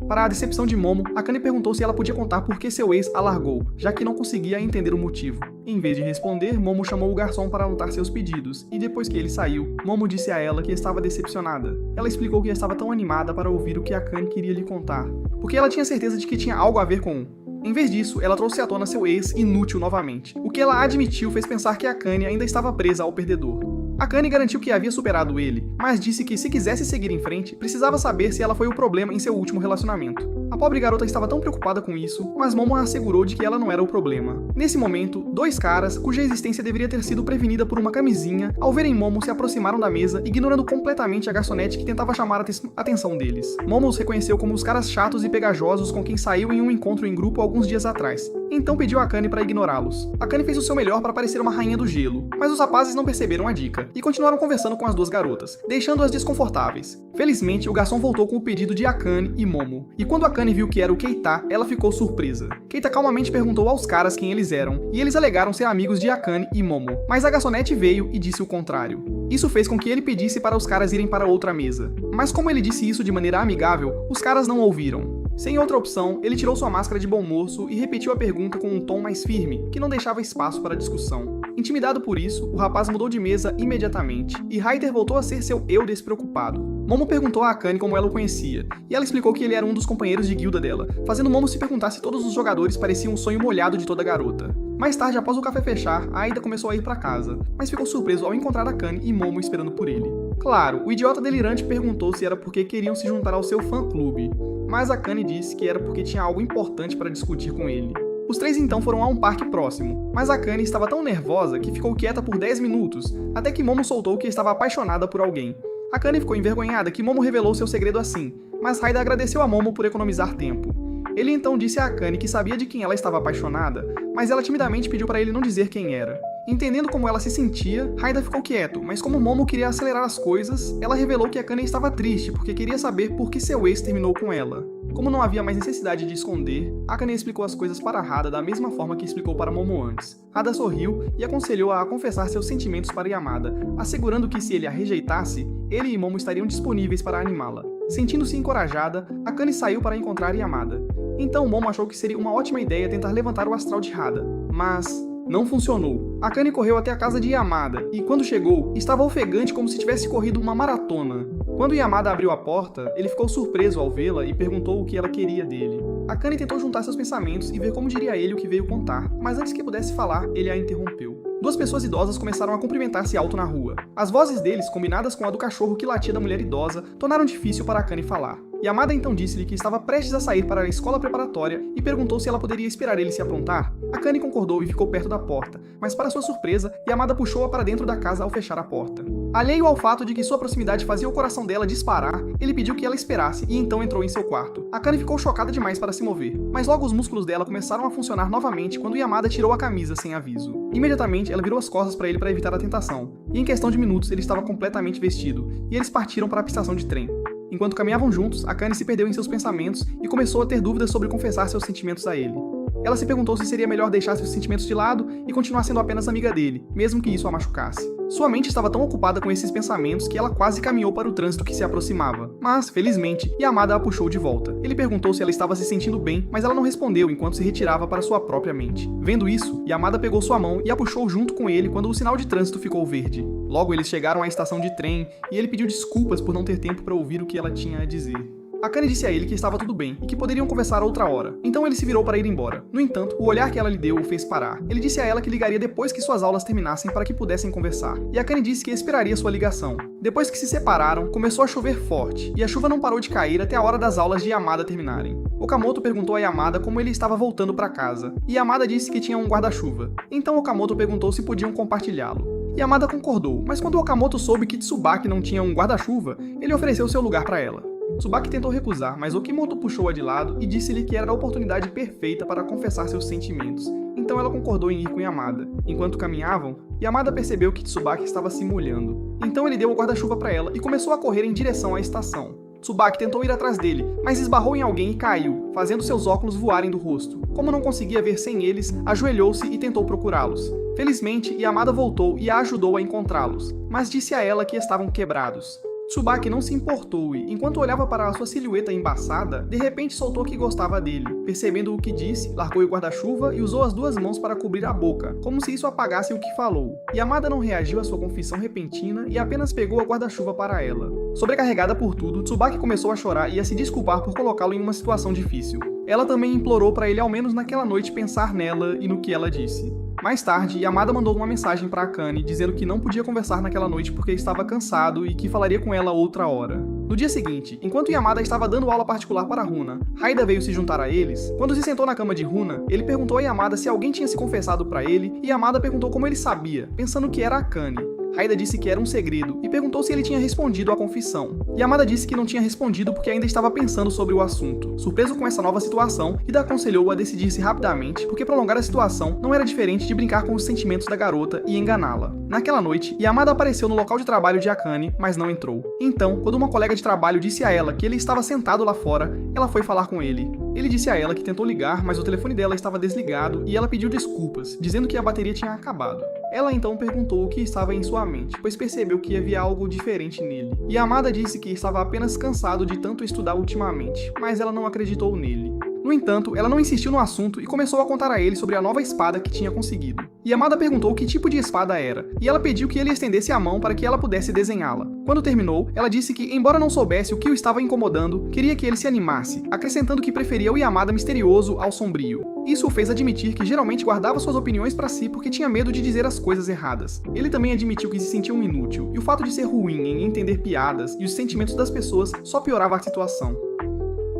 Para a decepção de Momo, Akane perguntou se ela podia contar por que seu ex a largou, já que não conseguia entender o motivo. Em vez de responder, Momo chamou o garçom para anotar seus pedidos, e depois que ele saiu, Momo disse a ela que estava decepcionada. Ela explicou que estava tão animada para ouvir o que Akane queria lhe contar, porque ela tinha certeza de que tinha algo a ver com Em vez disso, ela trouxe à tona seu ex inútil novamente. O que ela admitiu fez pensar que Akane ainda estava presa ao perdedor. Akane garantiu que havia superado ele, mas disse que se quisesse seguir em frente, precisava saber se ela foi o problema em seu último relacionamento. A pobre garota estava tão preocupada com isso, mas Momo a assegurou de que ela não era o problema. Nesse momento, dois caras, cuja existência deveria ter sido prevenida por uma camisinha, ao verem Momo se aproximaram da mesa, ignorando completamente a garçonete que tentava chamar a atenção deles. Momo os reconheceu como os caras chatos e pegajosos com quem saiu em um encontro em grupo alguns dias atrás, então pediu a Akane para ignorá-los. Akane fez o seu melhor para parecer uma rainha do gelo, mas os rapazes não perceberam a dica, e continuaram conversando com as duas garotas, deixando-as desconfortáveis. Felizmente, o garçom voltou com o pedido de Akane e Momo, e quando Akane viu que era o Keita, ela ficou surpresa. Keita calmamente perguntou aos caras quem eles eram, e eles alegaram ser amigos de Akane e Momo, mas a garçonete veio e disse o contrário. Isso fez com que ele pedisse para os caras irem para outra mesa, mas como ele disse isso de maneira amigável, os caras não ouviram. Sem outra opção, ele tirou sua máscara de bom moço e repetiu a pergunta com um tom mais firme, que não deixava espaço para discussão. Intimidado por isso, o rapaz mudou de mesa imediatamente, e Ryder voltou a ser seu eu despreocupado. Momo perguntou a Akane como ela o conhecia, e ela explicou que ele era um dos companheiros de guilda dela, fazendo Momo se perguntar se todos os jogadores pareciam um sonho molhado de toda garota. Mais tarde, após o café fechar, Aida começou a ir para casa, mas ficou surpreso ao encontrar Akane e Momo esperando por ele. Claro, o idiota delirante perguntou se era porque queriam se juntar ao seu fã-clube, mas Akane disse que era porque tinha algo importante para discutir com ele. Os três então foram a um parque próximo, mas Akane estava tão nervosa que ficou quieta por 10 minutos, até que Momo soltou que estava apaixonada por alguém. Akane ficou envergonhada que Momo revelou seu segredo assim, mas Raida agradeceu a Momo por economizar tempo. Ele então disse a Akane que sabia de quem ela estava apaixonada, mas ela timidamente pediu para ele não dizer quem era. Entendendo como ela se sentia, Raida ficou quieto, mas como Momo queria acelerar as coisas, ela revelou que Akane estava triste porque queria saber por que seu ex terminou com ela. Como não havia mais necessidade de esconder, Akane explicou as coisas para Hada da mesma forma que explicou para Momo antes. Hada sorriu e aconselhou-a a confessar seus sentimentos para Yamada, assegurando que se ele a rejeitasse, ele e Momo estariam disponíveis para animá-la. Sentindo-se encorajada, Akane saiu para encontrar Yamada. Então Momo achou que seria uma ótima ideia tentar levantar o astral de Hada, mas não funcionou. Akane correu até a casa de Yamada e, quando chegou, estava ofegante como se tivesse corrido uma maratona. Quando Yamada abriu a porta, ele ficou surpreso ao vê-la e perguntou o que ela queria dele. Akane tentou juntar seus pensamentos e ver como diria ele o que veio contar, mas antes que pudesse falar, ele a interrompeu. Duas pessoas idosas começaram a cumprimentar-se alto na rua. As vozes deles, combinadas com a do cachorro que latia da mulher idosa, tornaram difícil para Akane falar. Yamada então disse-lhe que estava prestes a sair para a escola preparatória e perguntou se ela poderia esperar ele se aprontar. Akane concordou e ficou perto da porta, mas para sua surpresa, Yamada puxou-a para dentro da casa ao fechar a porta. Alheio ao fato de que sua proximidade fazia o coração dela disparar, ele pediu que ela esperasse e então entrou em seu quarto. Akane ficou chocada demais para se mover, mas logo os músculos dela começaram a funcionar novamente quando Yamada tirou a camisa sem aviso. Imediatamente, ela virou as costas para ele para evitar a tentação, e em questão de minutos ele estava completamente vestido, e eles partiram para a estação de trem. Enquanto caminhavam juntos, Akane se perdeu em seus pensamentos e começou a ter dúvidas sobre confessar seus sentimentos a ele. Ela se perguntou se seria melhor deixar seus sentimentos de lado e continuar sendo apenas amiga dele, mesmo que isso a machucasse. Sua mente estava tão ocupada com esses pensamentos que ela quase caminhou para o trânsito que se aproximava. Mas, felizmente, Yamada a puxou de volta. Ele perguntou se ela estava se sentindo bem, mas ela não respondeu enquanto se retirava para sua própria mente. Vendo isso, Yamada pegou sua mão e a puxou junto com ele quando o sinal de trânsito ficou verde. Logo eles chegaram à estação de trem e ele pediu desculpas por não ter tempo para ouvir o que ela tinha a dizer. Akane disse a ele que estava tudo bem e que poderiam conversar outra hora, então ele se virou para ir embora. No entanto, o olhar que ela lhe deu o fez parar. Ele disse a ela que ligaria depois que suas aulas terminassem para que pudessem conversar, e Akane disse que esperaria sua ligação. Depois que se separaram, começou a chover forte, e a chuva não parou de cair até a hora das aulas de Yamada terminarem. Okamoto perguntou a Yamada como ele estava voltando para casa, e Yamada disse que tinha um guarda-chuva. Então Okamoto perguntou se podiam compartilhá-lo. Yamada concordou, mas quando Okamoto soube que Tsubaki não tinha um guarda-chuva, ele ofereceu seu lugar para ela. Tsubaki tentou recusar, mas Okimoto puxou-a de lado e disse-lhe que era a oportunidade perfeita para confessar seus sentimentos. Então ela concordou em ir com Yamada. Enquanto caminhavam, Yamada percebeu que Tsubaki estava se molhando. Então ele deu o guarda-chuva para ela e começou a correr em direção à estação. Tsubaki tentou ir atrás dele, mas esbarrou em alguém e caiu, fazendo seus óculos voarem do rosto. Como não conseguia ver sem eles, ajoelhou-se e tentou procurá-los. Felizmente, Yamada voltou e a ajudou a encontrá-los, mas disse a ela que estavam quebrados. Tsubaki não se importou e, enquanto olhava para a sua silhueta embaçada, de repente soltou que gostava dele. Percebendo o que disse, largou o guarda-chuva e usou as duas mãos para cobrir a boca, como se isso apagasse o que falou. Yamada não reagiu à sua confissão repentina e apenas pegou a guarda-chuva para ela. Sobrecarregada por tudo, Tsubaki começou a chorar e a se desculpar por colocá-lo em uma situação difícil. Ela também implorou para ele ao menos naquela noite pensar nela e no que ela disse. Mais tarde, Yamada mandou uma mensagem para Akane dizendo que não podia conversar naquela noite porque estava cansado e que falaria com ela outra hora. No dia seguinte, enquanto Yamada estava dando aula particular para Runa, Raida veio se juntar a eles. Quando se sentou na cama de Runa, ele perguntou a Yamada se alguém tinha se confessado para ele e Yamada perguntou como ele sabia, pensando que era Akane. Raida disse que era um segredo e perguntou se ele tinha respondido à confissão. Yamada disse que não tinha respondido porque ainda estava pensando sobre o assunto. Surpreso com essa nova situação, Ida aconselhou-o a decidir-se rapidamente porque prolongar a situação não era diferente de brincar com os sentimentos da garota e enganá-la. Naquela noite, Yamada apareceu no local de trabalho de Akane, mas não entrou. Então, quando uma colega de trabalho disse a ela que ele estava sentado lá fora, ela foi falar com ele. Ele disse a ela que tentou ligar, mas o telefone dela estava desligado e ela pediu desculpas, dizendo que a bateria tinha acabado. Ela então perguntou o que estava em sua mente, pois percebeu que havia algo diferente nele. Yamada disse que estava apenas cansado de tanto estudar ultimamente, mas ela não acreditou nele. No No entanto, ela não insistiu no assunto e começou a contar a ele sobre a nova espada que tinha conseguido. Yamada perguntou que tipo de espada era, e ela pediu que ele estendesse a mão para que ela pudesse desenhá-la. Quando terminou, ela disse que, embora não soubesse o que o estava incomodando, queria que ele se animasse, acrescentando que preferia o Yamada misterioso ao sombrio. Isso o fez admitir que geralmente guardava suas opiniões para si porque tinha medo de dizer as coisas erradas. Ele também admitiu que se sentia um inútil, e o fato de ser ruim em entender piadas e os sentimentos das pessoas só piorava a situação.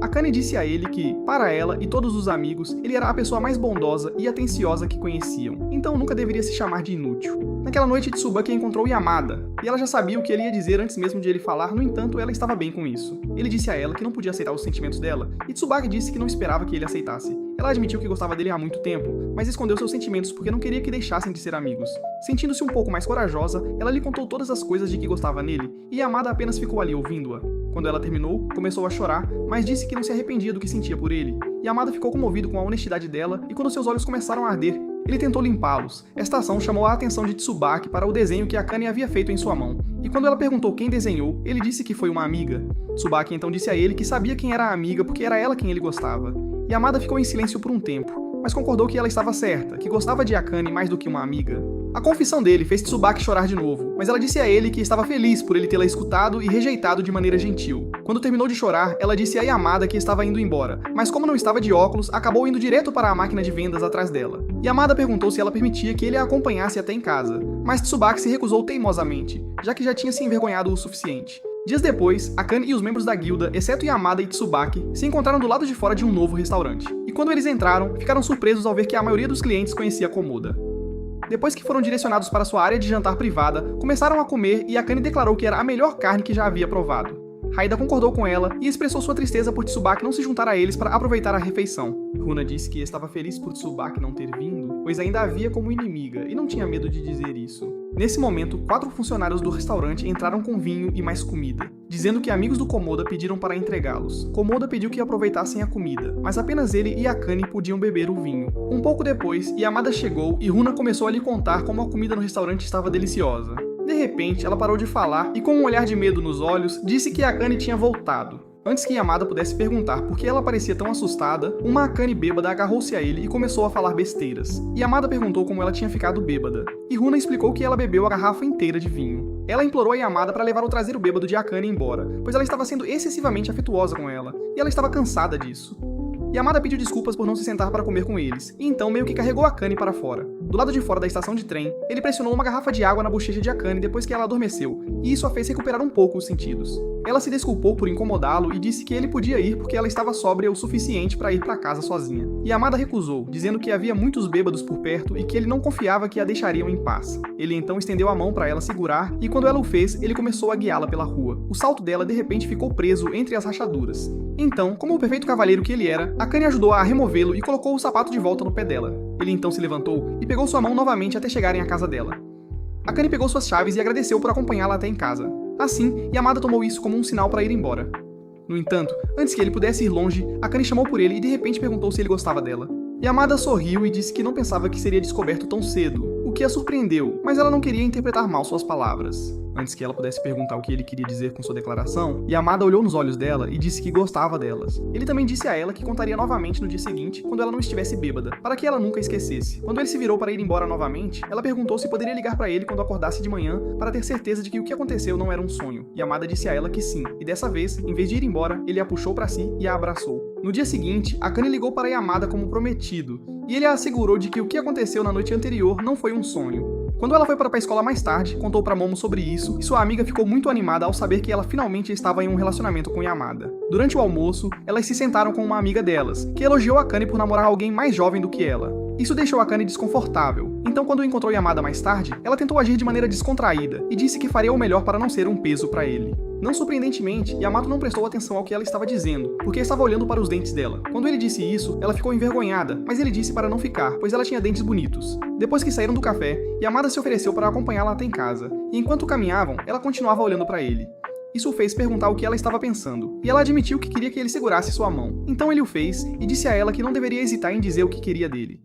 Akane disse a ele que, para ela e todos os amigos, ele era a pessoa mais bondosa e atenciosa que conheciam, então nunca deveria se chamar de inútil. Naquela noite, Tsubaki encontrou Yamada, e ela já sabia o que ele ia dizer antes mesmo de ele falar, no entanto, ela estava bem com isso. Ele disse a ela que não podia aceitar os sentimentos dela, e Tsubaki disse que não esperava que ele aceitasse. Ela admitiu que gostava dele há muito tempo, mas escondeu seus sentimentos porque não queria que deixassem de ser amigos. Sentindo-se um pouco mais corajosa, ela lhe contou todas as coisas de que gostava nele, e Yamada apenas ficou ali ouvindo-a. Quando ela terminou, começou a chorar, mas disse que não se arrependia do que sentia por ele. Yamada ficou comovido com a honestidade dela, e quando seus olhos começaram a arder, ele tentou limpá-los. Esta ação chamou a atenção de Tsubaki para o desenho que Akane havia feito em sua mão, e quando ela perguntou quem desenhou, ele disse que foi uma amiga. Tsubaki então disse a ele que sabia quem era a amiga porque era ela quem ele gostava. Yamada ficou em silêncio por um tempo, mas concordou que ela estava certa, que gostava de Akane mais do que uma amiga. A confissão dele fez Tsubaki chorar de novo, mas ela disse a ele que estava feliz por ele tê-la escutado e rejeitado de maneira gentil. Quando terminou de chorar, ela disse a Yamada que estava indo embora, mas como não estava de óculos, acabou indo direto para a máquina de vendas atrás dela. Yamada perguntou se ela permitia que ele a acompanhasse até em casa, mas Tsubaki se recusou teimosamente, já que já tinha se envergonhado o suficiente. Dias depois, Akane e os membros da guilda, exceto Yamada e Tsubaki, se encontraram do lado de fora de um novo restaurante. E quando eles entraram, ficaram surpresos ao ver que a maioria dos clientes conhecia Komoda. Depois que foram direcionados para sua área de jantar privada, começaram a comer e Akane declarou que era a melhor carne que já havia provado. Haida concordou com ela e expressou sua tristeza por Tsubaki não se juntar a eles para aproveitar a refeição. Runa disse que estava feliz por Tsubaki não ter vindo, pois ainda a via como inimiga e não tinha medo de dizer isso. Nesse momento, 4 funcionários do restaurante entraram com vinho e mais comida, dizendo que amigos do Komoda pediram para entregá-los. Komoda pediu que aproveitassem a comida, mas apenas ele e Akane podiam beber o vinho. Um pouco depois, Yamada chegou e Runa começou a lhe contar como a comida no restaurante estava deliciosa. De repente, ela parou de falar e, com um olhar de medo nos olhos, disse que Akane tinha voltado. Antes que Yamada pudesse perguntar por que ela parecia tão assustada, uma Akane bêbada agarrou-se a ele e começou a falar besteiras. Yamada perguntou como ela tinha ficado bêbada, e Runa explicou que ela bebeu a garrafa inteira de vinho. Ela implorou a Yamada para levar o traseiro bêbado de Akane embora, pois ela estava sendo excessivamente afetuosa com ela, e ela estava cansada disso. Yamada pediu desculpas por não se sentar para comer com eles, e então meio que carregou Akane para fora. Do lado de fora da estação de trem, ele pressionou uma garrafa de água na bochecha de Akane depois que ela adormeceu, e isso a fez recuperar um pouco os sentidos. Ela se desculpou por incomodá-lo e disse que ele podia ir porque ela estava sóbria o suficiente para ir para casa sozinha. Yamada recusou, dizendo que havia muitos bêbados por perto e que ele não confiava que a deixariam em paz. Ele então estendeu a mão para ela segurar, e quando ela o fez, ele começou a guiá-la pela rua. O salto dela de repente ficou preso entre as rachaduras. Então, como o perfeito cavalheiro que ele era, Akane ajudou a removê-lo e colocou o sapato de volta no pé dela. Ele então se levantou e pegou sua mão novamente até chegarem à casa dela. Akane pegou suas chaves e agradeceu por acompanhá-la até em casa. Assim, Yamada tomou isso como um sinal para ir embora. No entanto, antes que ele pudesse ir longe, Akane chamou por ele e de repente perguntou se ele gostava dela. Yamada sorriu e disse que não pensava que seria descoberto tão cedo, o que a surpreendeu, mas ela não queria interpretar mal suas palavras. Antes que ela pudesse perguntar o que ele queria dizer com sua declaração, Yamada olhou nos olhos dela e disse que gostava delas. Ele também disse a ela que contaria novamente no dia seguinte, quando ela não estivesse bêbada, para que ela nunca esquecesse. Quando ele se virou para ir embora novamente, ela perguntou se poderia ligar para ele quando acordasse de manhã, para ter certeza de que o que aconteceu não era um sonho. Yamada disse a ela que sim, e dessa vez, em vez de ir embora, ele a puxou para si e a abraçou. No dia seguinte, Akane ligou para Yamada como prometido, e ele a assegurou de que o que aconteceu na noite anterior não foi um sonho. Quando ela foi para a escola mais tarde, contou para Momo sobre isso, e sua amiga ficou muito animada ao saber que ela finalmente estava em um relacionamento com Yamada. Durante o almoço, elas se sentaram com uma amiga delas, que elogiou Akane por namorar alguém mais jovem do que ela. Isso deixou Akane desconfortável, então quando encontrou Yamada mais tarde, ela tentou agir de maneira descontraída, e disse que faria o melhor para não ser um peso para ele. Não surpreendentemente, Yamato não prestou atenção ao que ela estava dizendo, porque estava olhando para os dentes dela. Quando ele disse isso, ela ficou envergonhada, mas ele disse para não ficar, pois ela tinha dentes bonitos. Depois que saíram do café, Yamada se ofereceu para acompanhá-la até em casa, e enquanto caminhavam, ela continuava olhando para ele. Isso o fez perguntar o que ela estava pensando, e ela admitiu que queria que ele segurasse sua mão. Então ele o fez, e disse a ela que não deveria hesitar em dizer o que queria dele.